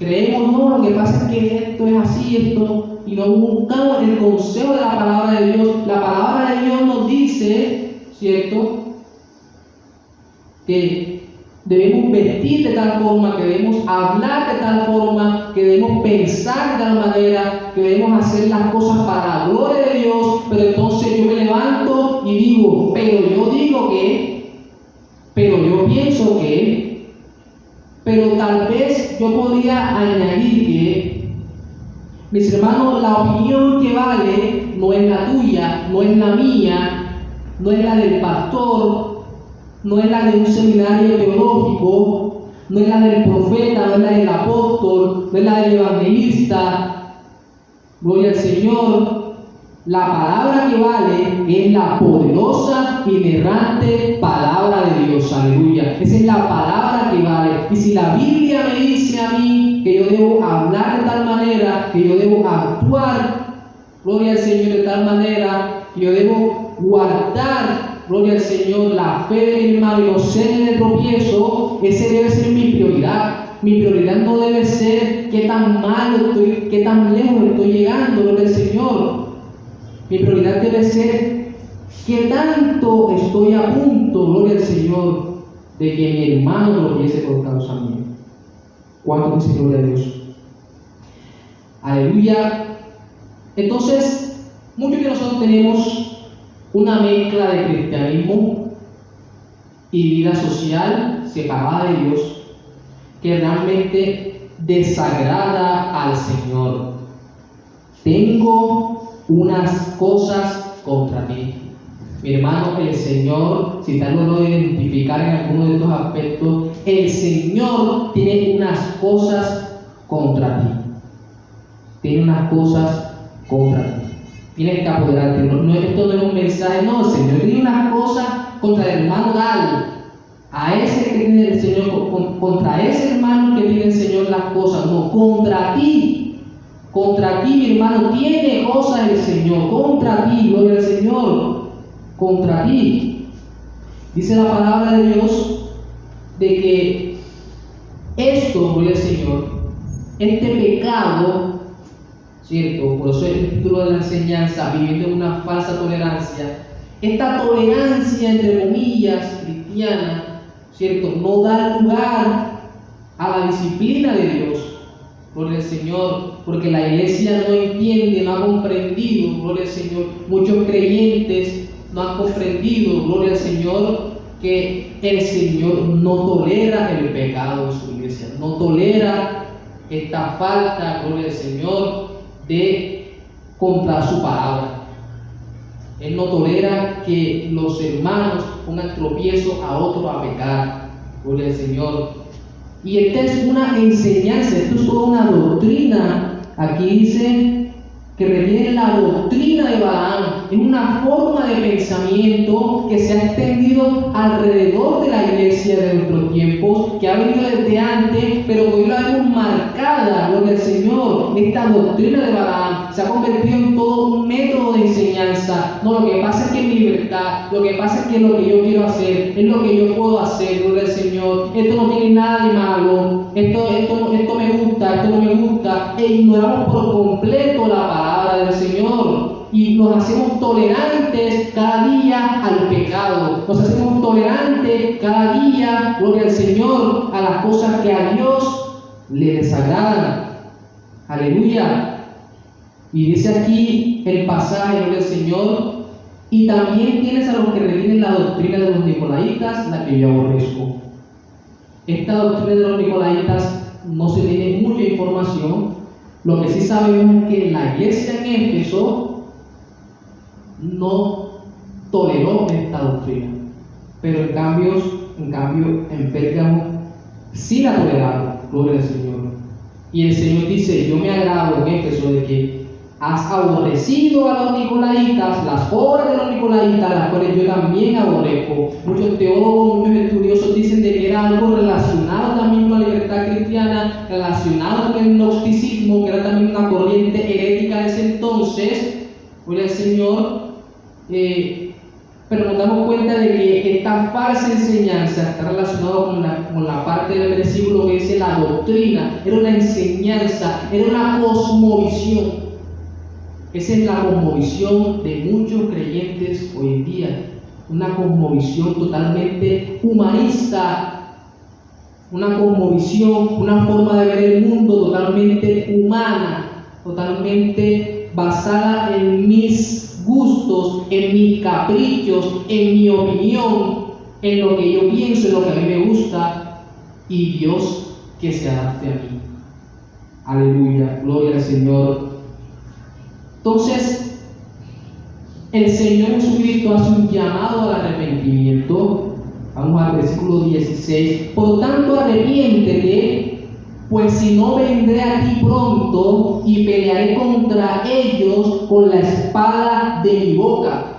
Creemos, no, lo que pasa es que esto es así, esto, y no buscamos el consejo de la palabra de Dios. La palabra de Dios nos dice, ¿cierto?, que debemos vestir de tal forma, que debemos hablar de tal forma, que debemos pensar de tal manera, que debemos hacer las cosas para la gloria de Dios. Pero entonces yo me levanto y digo, pero yo digo que, pero yo pienso que, pero tal vez yo podría añadir que, mis hermanos, la opinión que vale no es la tuya, no es la mía, no es la del pastor, no es la de un seminario teológico, no es la del profeta, no es la del apóstol, no es la del evangelista. Gloria al Señor. La palabra que vale es la poderosa, inerrante palabra de Dios. Aleluya. Esa es la palabra que vale. Y si la Biblia me dice a mí que yo debo hablar de tal manera, que yo debo actuar, gloria al Señor, de tal manera, que yo debo guardar, gloria al Señor, la fe de mi hermano y no serle tropiezo, ese debe ser mi prioridad. Mi prioridad no debe ser qué tan mal estoy, qué tan lejos estoy llegando, gloria al Señor. Mi prioridad debe ser qué tanto estoy a punto, gloria al Señor, de que mi hermano tropiece por causa mía. ¿Cuánto dice gloria a Dios? Aleluya. Entonces, muchos de nosotros tenemos una mezcla de cristianismo y vida social separada de Dios que realmente desagrada al Señor. Tengo unas cosas contra ti. Mi hermano, el Señor, si tal lo identificar en alguno de estos aspectos, el Señor tiene unas cosas contra ti. Tiene unas cosas contra ti. Tienes que apoderarte. Esto no es un mensaje, no, el Señor tiene unas cosas contra el hermano tal. A ese que tiene el Señor, contra ese hermano que tiene el Señor las cosas, no, contra ti. Contra ti, mi hermano, tiene cosas el Señor, contra ti, gloria al Señor, contra ti. Dice la palabra de Dios de que esto, gloria al Señor, este pecado, ¿cierto? Por eso el título de la enseñanza, viviendo en una falsa tolerancia. Esta tolerancia, entre comillas, cristiana, ¿cierto?, no da lugar a la disciplina de Dios. Gloria al Señor, porque la iglesia no entiende, no ha comprendido, gloria al Señor. Muchos creyentes no han comprendido, gloria al Señor, que el Señor no tolera el pecado de su iglesia, no tolera esta falta, gloria al Señor, de contra su palabra. Él no tolera que los hermanos pongan tropiezo a otro a pecar, gloria al Señor. Y esta es una enseñanza, esto es toda una doctrina. Aquí dice que reviene la doctrina de Balaam. Es una forma de pensamiento que se ha extendido alrededor de la iglesia de nuestros tiempos, que ha venido desde antes, pero que hoy la vemos marcada, gloria al Señor. Esta doctrina de Balaam se ha convertido en todo un método de enseñanza. No, lo que pasa es que mi libertad, lo que pasa es que lo que yo quiero hacer es lo que yo puedo hacer, gloria al Señor. Esto no tiene nada de malo, esto me gusta, esto no me gusta, e ignoramos por completo la palabra del Señor. Y nos hacemos tolerantes cada día al pecado. Nos hacemos tolerantes cada día, gloria al Señor, a las cosas que a Dios le desagradan. Aleluya. Y dice aquí el pasaje, gloria al Señor. Y también tienes a los que retienen la doctrina de los nicolaitas, la que yo aborrezco. Esta doctrina de los nicolaitas no se tiene mucha información. Lo que sí sabemos es que la iglesia en Éfeso no toleró esta doctrina, pero en cambio en Pérgamo sí la toleraron, gloria al Señor. Y el Señor dice: yo me agrado en Éfeso de que has aborrecido a los nicolaitas, las obras de los nicolaitas, las cuales yo también aborrezco. Muchos teólogos, muchos estudiosos dicen de que era algo relacionado también con la libertad cristiana, relacionado con el gnosticismo, que era también una corriente herética de ese entonces, gloria al Señor. pero nos damos cuenta de que esta falsa enseñanza está relacionada con la parte del versículo que dice la doctrina. Era una enseñanza, era una cosmovisión. Esa es la cosmovisión de muchos creyentes hoy en día. Una cosmovisión totalmente humanista, una cosmovisión, una forma de ver el mundo totalmente humana, totalmente basada en mis gustos, en mis caprichos, en mi opinión, en lo que yo pienso, en lo que a mí me gusta, y Dios que se adapte a mí. Aleluya, gloria al Señor. Entonces, el Señor Jesucristo hace un llamado al arrepentimiento. Vamos al versículo 16. Por tanto, arrepiéntete, pues si no vendré a ti pronto y pelearé contra ellos con la espada de mi boca.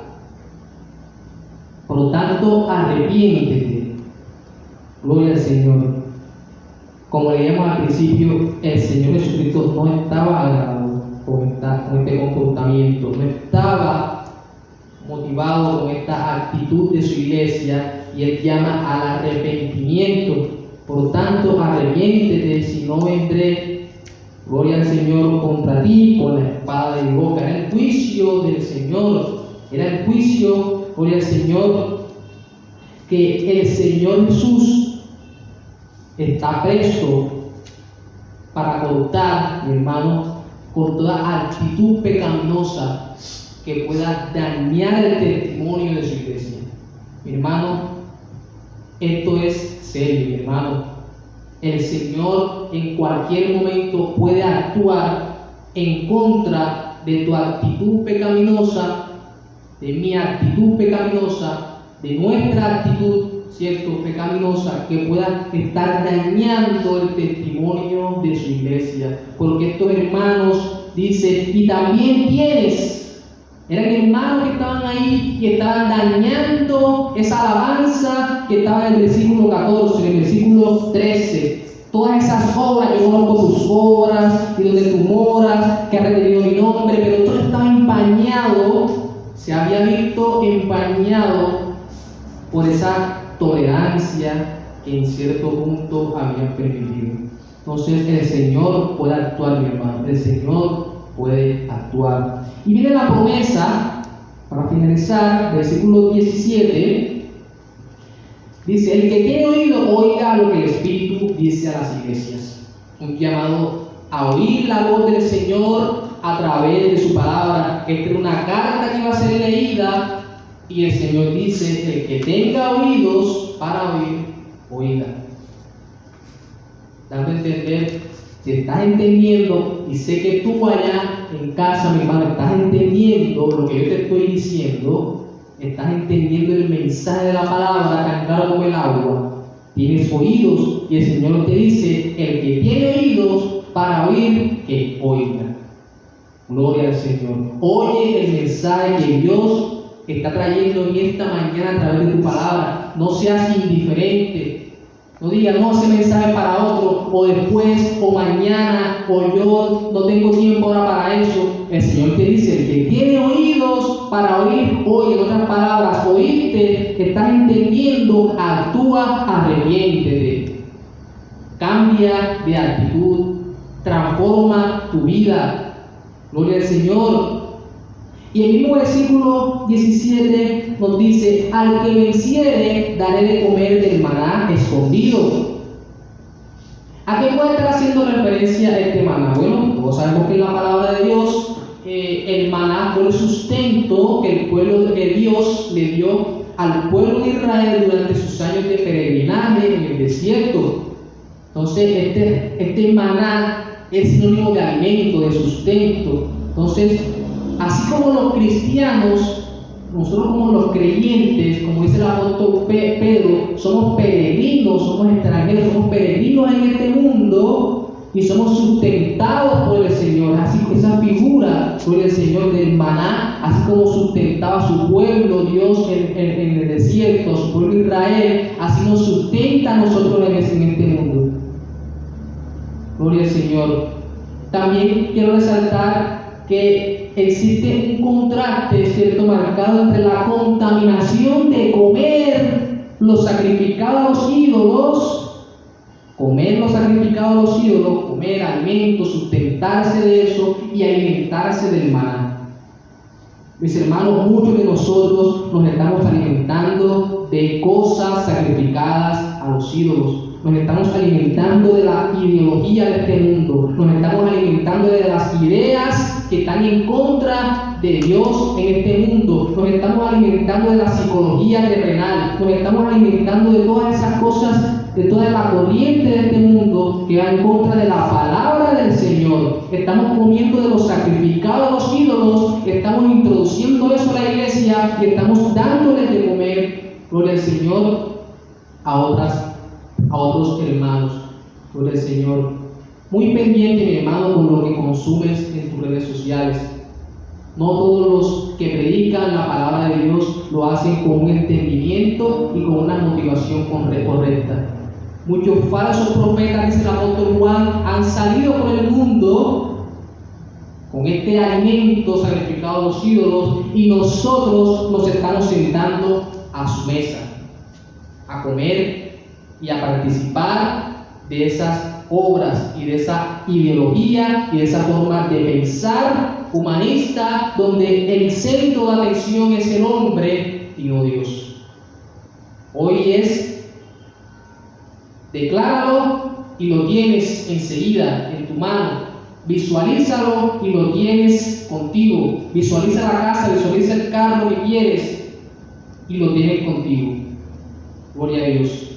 Por lo tanto, arrepiéntete. Gloria al Señor. Como leíamos al principio, el Señor Jesucristo no estaba agradado con este comportamiento, no estaba motivado con esta actitud de su iglesia, y Él llama al arrepentimiento. Por tanto, arrepiéntete, si no vendré, gloria al Señor, contra ti con la espada de mi boca. Era el juicio del Señor, era el juicio, gloria al Señor, que el Señor Jesús está presto para cortar, mi hermano, con toda actitud pecaminosa que pueda dañar el testimonio de su iglesia. Mi hermano, esto es serio, mi hermano. El Señor en cualquier momento puede actuar en contra de tu actitud pecaminosa, de mi actitud pecaminosa, de nuestra actitud, ¿cierto?, pecaminosa, que pueda estar dañando el testimonio de su iglesia. Porque estos hermanos dicen, y también tienes. Eran hermanos que estaban ahí y estaban dañando esa alabanza que estaba en el versículo 14, en el versículo 13. Todas esas obras, yo conozco tus obras y donde tú moras, que has retenido mi nombre, pero todo estaba empañado, se había visto empañado por esa tolerancia que en cierto punto habían permitido. Entonces el Señor puede actuar, mi hermano, el Señor puede actuar. Y viene la promesa, para finalizar, versículo 17, dice, el que tiene oído, oiga lo que el Espíritu dice a las iglesias. Un llamado a oír la voz del Señor a través de su palabra. Esta era una carta que iba a ser leída, y el Señor dice, el que tenga oídos para oír, oiga. Dando a entender, si estás entendiendo, y sé que tú allá en casa, mi hermano, estás entendiendo lo que yo te estoy diciendo, estás entendiendo el mensaje de la palabra tan claro como el agua, tienes oídos, y el Señor te dice, el que tiene oídos para oír, que oiga. Gloria al Señor. Oye el mensaje que Dios está trayendo en esta mañana a través de tu palabra. No seas indiferente. No digas, no, ese mensaje para otro, o después, o mañana, o yo no tengo tiempo ahora para eso. El Señor te dice, el que tiene oídos para oír, oye. En otras palabras, oíste, estás entendiendo, actúa, arrepiéntete. Cambia de actitud, transforma tu vida. Gloria al Señor. Y el mismo versículo 17 nos dice, al que venciere daré de comer del maná escondido. ¿A qué puede estar haciendo referencia este maná? Bueno, todos sabemos que en la palabra de Dios el maná fue el sustento que el pueblo de Dios le dio al pueblo de Israel durante sus años de peregrinaje en el desierto. Entonces este maná es sinónimo de alimento, de sustento. Entonces, así como los cristianos, nosotros como los creyentes, como dice el apóstol Pedro, somos peregrinos, somos extranjeros, somos peregrinos en este mundo y somos sustentados por el Señor. Así que esa figura por el Señor del maná, así como sustentaba a su pueblo Dios en el desierto, su pueblo Israel, así nos sustenta a nosotros en este mundo. Gloria al Señor. También quiero resaltar que existe un contraste, ¿cierto?, marcado entre la contaminación de comer lo sacrificado a los ídolos, comer alimentos, sustentarse de eso y alimentarse del maná. Mis hermanos, muchos de nosotros nos estamos alimentando de cosas sacrificadas a los ídolos. Nos estamos alimentando de la ideología de este mundo. Nos estamos alimentando de las ideas que están en contra de Dios en este mundo. Nos estamos alimentando de la psicología terrenal. Nos estamos alimentando de todas esas cosas, de toda la corriente de este mundo que va en contra de la palabra del Señor. Estamos comiendo de los sacrificados a los ídolos. Estamos introduciendo eso a la iglesia y estamos dándoles de comer, gloria al Señor, a otros hermanos. Gloria al Señor. Muy pendiente, mi hermano, con lo que consumes en tus redes sociales. No todos los que predican la palabra de Dios lo hacen con un entendimiento y con una motivación correcta. Muchos falsos profetas, dice el apóstol Juan, han salido por el mundo con este alimento sacrificado a los ídolos y nosotros nos estamos sentando a su mesa a comer y a participar de esas obras y de esa ideología y de esa forma de pensar humanista, donde el centro de atención es el hombre y no Dios. Hoy es: decláralo y lo tienes enseguida en tu mano. Visualízalo y lo tienes contigo. Visualiza la casa, visualiza el carro que quieres y lo tienes contigo. Gloria a Dios.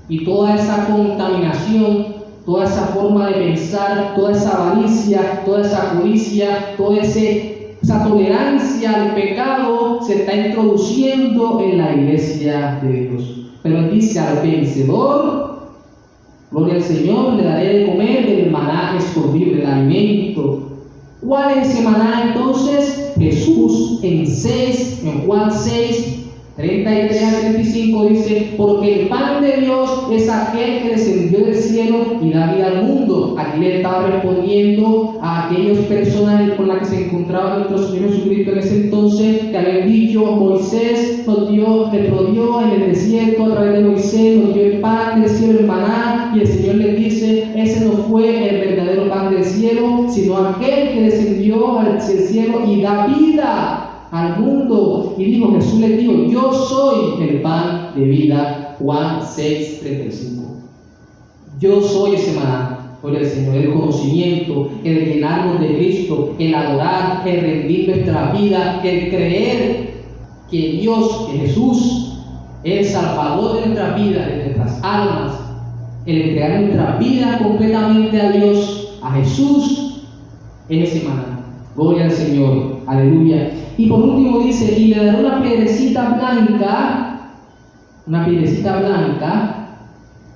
Y toda esa contaminación, toda esa forma de pensar, toda esa avaricia, toda esa codicia, toda esa tolerancia al pecado se está introduciendo en la iglesia de Dios. Pero él dice: al vencedor, gloria al Señor, le daré de comer del maná escondido, del alimento. ¿Cuál es ese maná entonces? Jesús en Juan 6, 33 al 35 dice: porque el pan de Dios es aquel que descendió del cielo y da vida al mundo. Aquí le estaba respondiendo a aquellas personas con las que se encontraba nuestro Señor Jesucristo en ese entonces, que habían dicho: Moisés le proveyó en el desierto, a través de Moisés nos dio el pan del cielo, el maná, y el Señor les dice: ese no fue el verdadero pan del cielo, sino aquel que descendió al cielo y da vida al mundo. Y Jesús les dijo: yo soy el pan de vida. Juan 6, 35. Yo soy ese maná, gloria al Señor, el conocimiento, el llenarnos de Cristo, el adorar, el rendir nuestra vida, el creer que Dios, que Jesús, es el Salvador de nuestra vida, de nuestras almas, el entregar nuestra vida completamente a Dios, a Jesús, es ese maná. Gloria al Señor, aleluya. Y por último dice: y le daré una piedrecita blanca,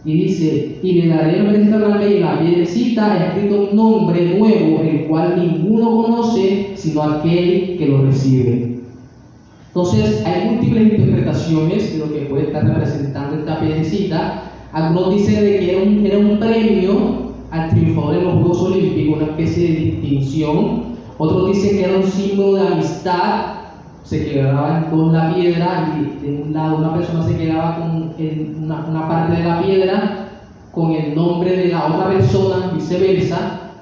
y dice: y le daré una piedrecita blanca, y en la piedrecita escrito un nombre nuevo, el cual ninguno conoce sino aquel que lo recibe. Entonces hay múltiples interpretaciones de lo que puede estar representando esta piedrecita. Algunos dicen de que era un premio al triunfador en los Juegos Olímpicos, una especie de distinción. Otros dicen que era un símbolo de amistad. Se quedaba con la piedra y de un lado una persona se quedaba con una parte de la piedra con el nombre de la otra persona, viceversa.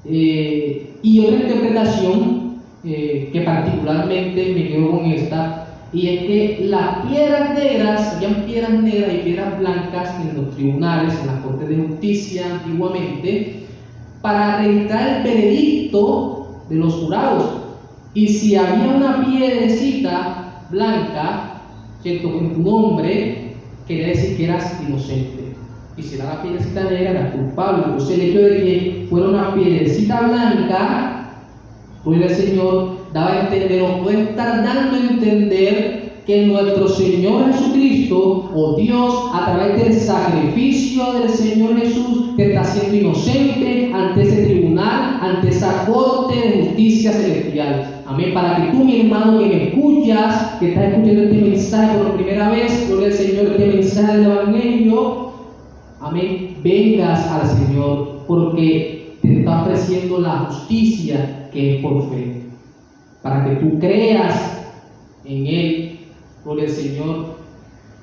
Y otra interpretación que particularmente me quedo con esta, y es que las piedras negras, habían piedras negras y piedras blancas en los tribunales, en las cortes de justicia antiguamente, para registrar el veredicto de los jurados. Y si había una piedrecita blanca, ¿cierto?, con tu nombre, quería decir que eras inocente. Y si era la piedrecita negra, eras culpable. Entonces el hecho de que fuera una piedrecita blanca, gloria al Señor, daba a entender, o puede estar dando a entender, que nuestro Señor Jesucristo, o Dios, a través del sacrificio del Señor Jesús, te está haciendo inocente ante ese tribunal, ante esa corte de justicia celestial. Amén. Para que tú, mi hermano, que me escuchas, que estás escuchando este mensaje por primera vez, gloria al Señor, este mensaje del Evangelio, amén, vengas al Señor, porque te está ofreciendo la justicia que es por fe, para que tú creas en Él, gloria al Señor,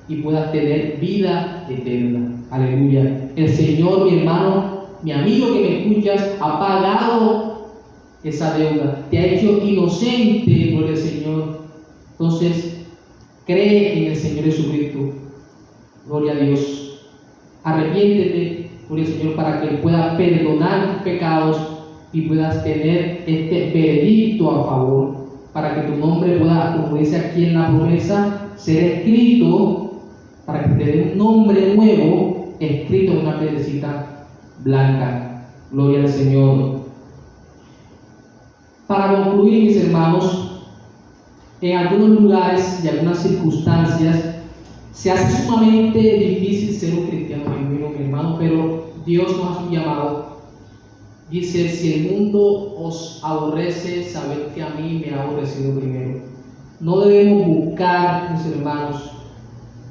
y puedas tener vida eterna. Aleluya. El Señor, mi hermano, mi amigo que me escuchas, ha pagado esa deuda, te ha hecho inocente, gloria al Señor. Entonces, cree en el Señor Jesucristo, gloria a Dios. Arrepiéntete, gloria al Señor, para que Él pueda perdonar tus pecados y puedas tener este veredicto a favor, para que tu nombre pueda, como dice aquí en la promesa, ser escrito, para que te dé un nombre nuevo, escrito en una piedrecita blanca. Gloria al Señor. Para concluir, mis hermanos, en algunos lugares y algunas circunstancias se hace sumamente difícil ser un cristiano, mi hermano, pero Dios nos ha llamado. Dice: si el mundo os aborrece, sabed que a mí me ha aborrecido primero. No debemos buscar, mis hermanos,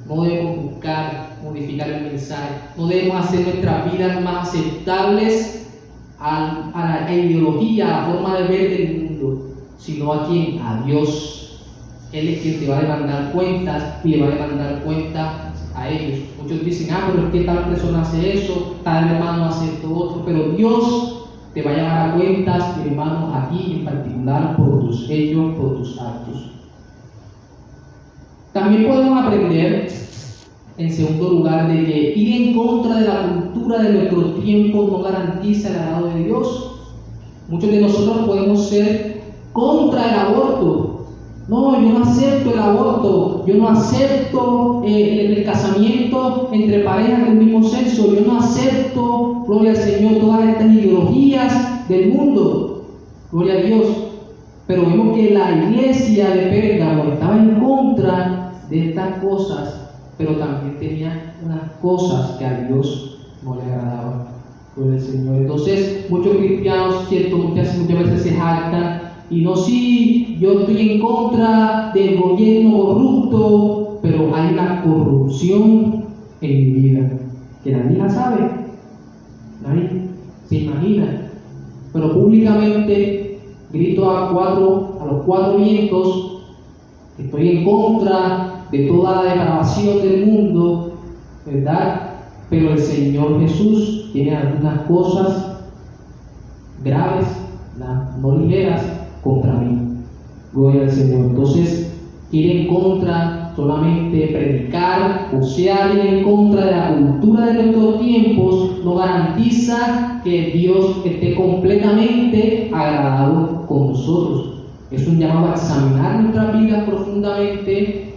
no debemos buscar modificar el mensaje, no debemos hacer nuestras vidas más aceptables a la ideología, a la forma de ver del mundo, sino a quien, a Dios. Él es quien te va a demandar cuentas y le va a demandar cuentas a ellos. Muchos dicen: pero es que tal persona hace eso, tal hermano hace esto otro, pero Dios te va a llamar a cuentas, mi hermano, a ti en particular, por tus hechos, por tus actos. También podemos aprender, en segundo lugar, de que ir en contra de la cultura de nuestro tiempo no garantiza el agrado de Dios. Muchos de nosotros podemos ser contra el aborto. No, yo no acepto el aborto, yo no acepto el casamiento entre parejas del mismo sexo, yo no acepto, gloria al Señor, todas estas ideologías del mundo, gloria a Dios. Pero vemos que la iglesia de Pérgamo estaba en contra de estas cosas, pero también tenía unas cosas que a Dios no le agradaban, gloria al Señor. Entonces, muchos cristianos, cierto, muchas veces se jactan y no, sí, yo estoy en contra del gobierno corrupto, pero hay una corrupción en mi vida que nadie la sabe, nadie se imagina, pero públicamente grito a los cuatro vientos que estoy en contra de toda la depravación del mundo, ¿verdad? Pero el Señor Jesús tiene algunas cosas graves, no ligeras, contra mí. Gloria al Señor. Entonces, ir en contra, solamente predicar, vocear, ir en contra de la cultura de nuestros tiempos, no garantiza que Dios esté completamente agradado con nosotros. Es un llamado a examinar nuestras vidas profundamente,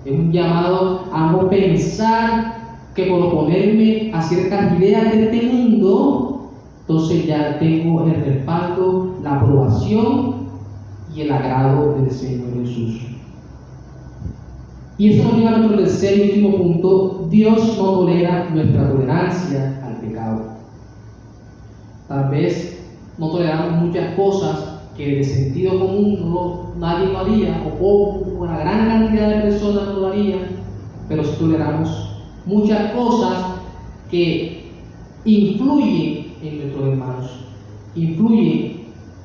es un llamado a no pensar que por oponerme a ciertas ideas de este mundo, entonces ya tengo el respaldo, la aprobación y el agrado del Señor Jesús. Y eso nos lleva a nuestro tercer y último punto: Dios no tolera nuestra tolerancia al pecado. Tal vez no toleramos muchas cosas que de sentido común nadie lo haría, o una gran cantidad de personas no lo harían, pero sí toleramos muchas cosas que influyen en nuestros hermanos, influyen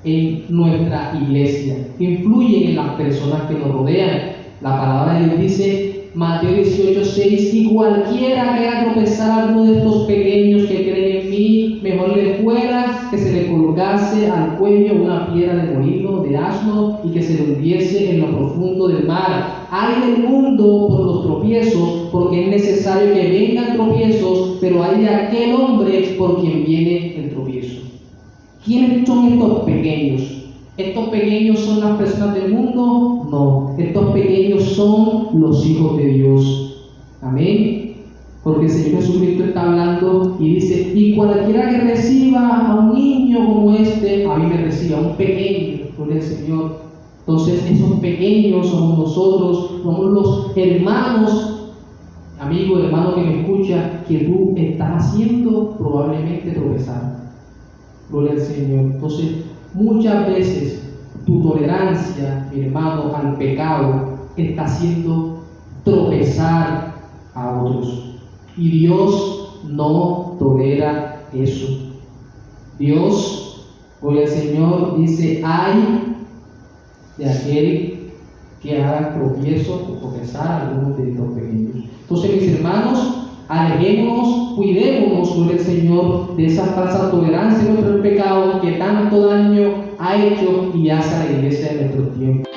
en nuestra iglesia, influyen en las personas que nos rodean. La palabra de Dios dice, Mateo 18:6: y cualquiera que haga tropezar a alguno de estos pequeños que creen en mí, mejor le fuera que se le colgase al cuello una piedra de molino de asno y que se le hundiese en lo profundo del mar. Hay del mundo por los tropiezos, porque es necesario que vengan tropiezos, pero hay de aquel hombre por quien viene el tropiezo. ¿Quiénes son estos pequeños? ¿Estos pequeños son las personas del mundo? No, estos pequeños son los hijos de Dios. Amén. Porque el Señor Jesucristo está hablando y dice: y cualquiera que reciba a un niño como este, a mí me recibe, a un pequeño, por el Señor. Entonces esos pequeños somos nosotros, somos los hermanos, amigo, hermano que me escucha, que tú estás haciendo probablemente tropezar. Gloria al Señor. Entonces, muchas veces tu tolerancia, mi hermano, al pecado está haciendo tropezar a otros. Y Dios no tolera eso. Dios Porque el Señor dice: ay de aquel que haga tropiezo o tropezar a algunos de estos pequeños. Entonces, mis hermanos, alejémonos, cuidémonos, gloria al Señor, de esa falsa tolerancia contra el pecado que tanto daño ha hecho y hace a la iglesia de nuestro tiempo.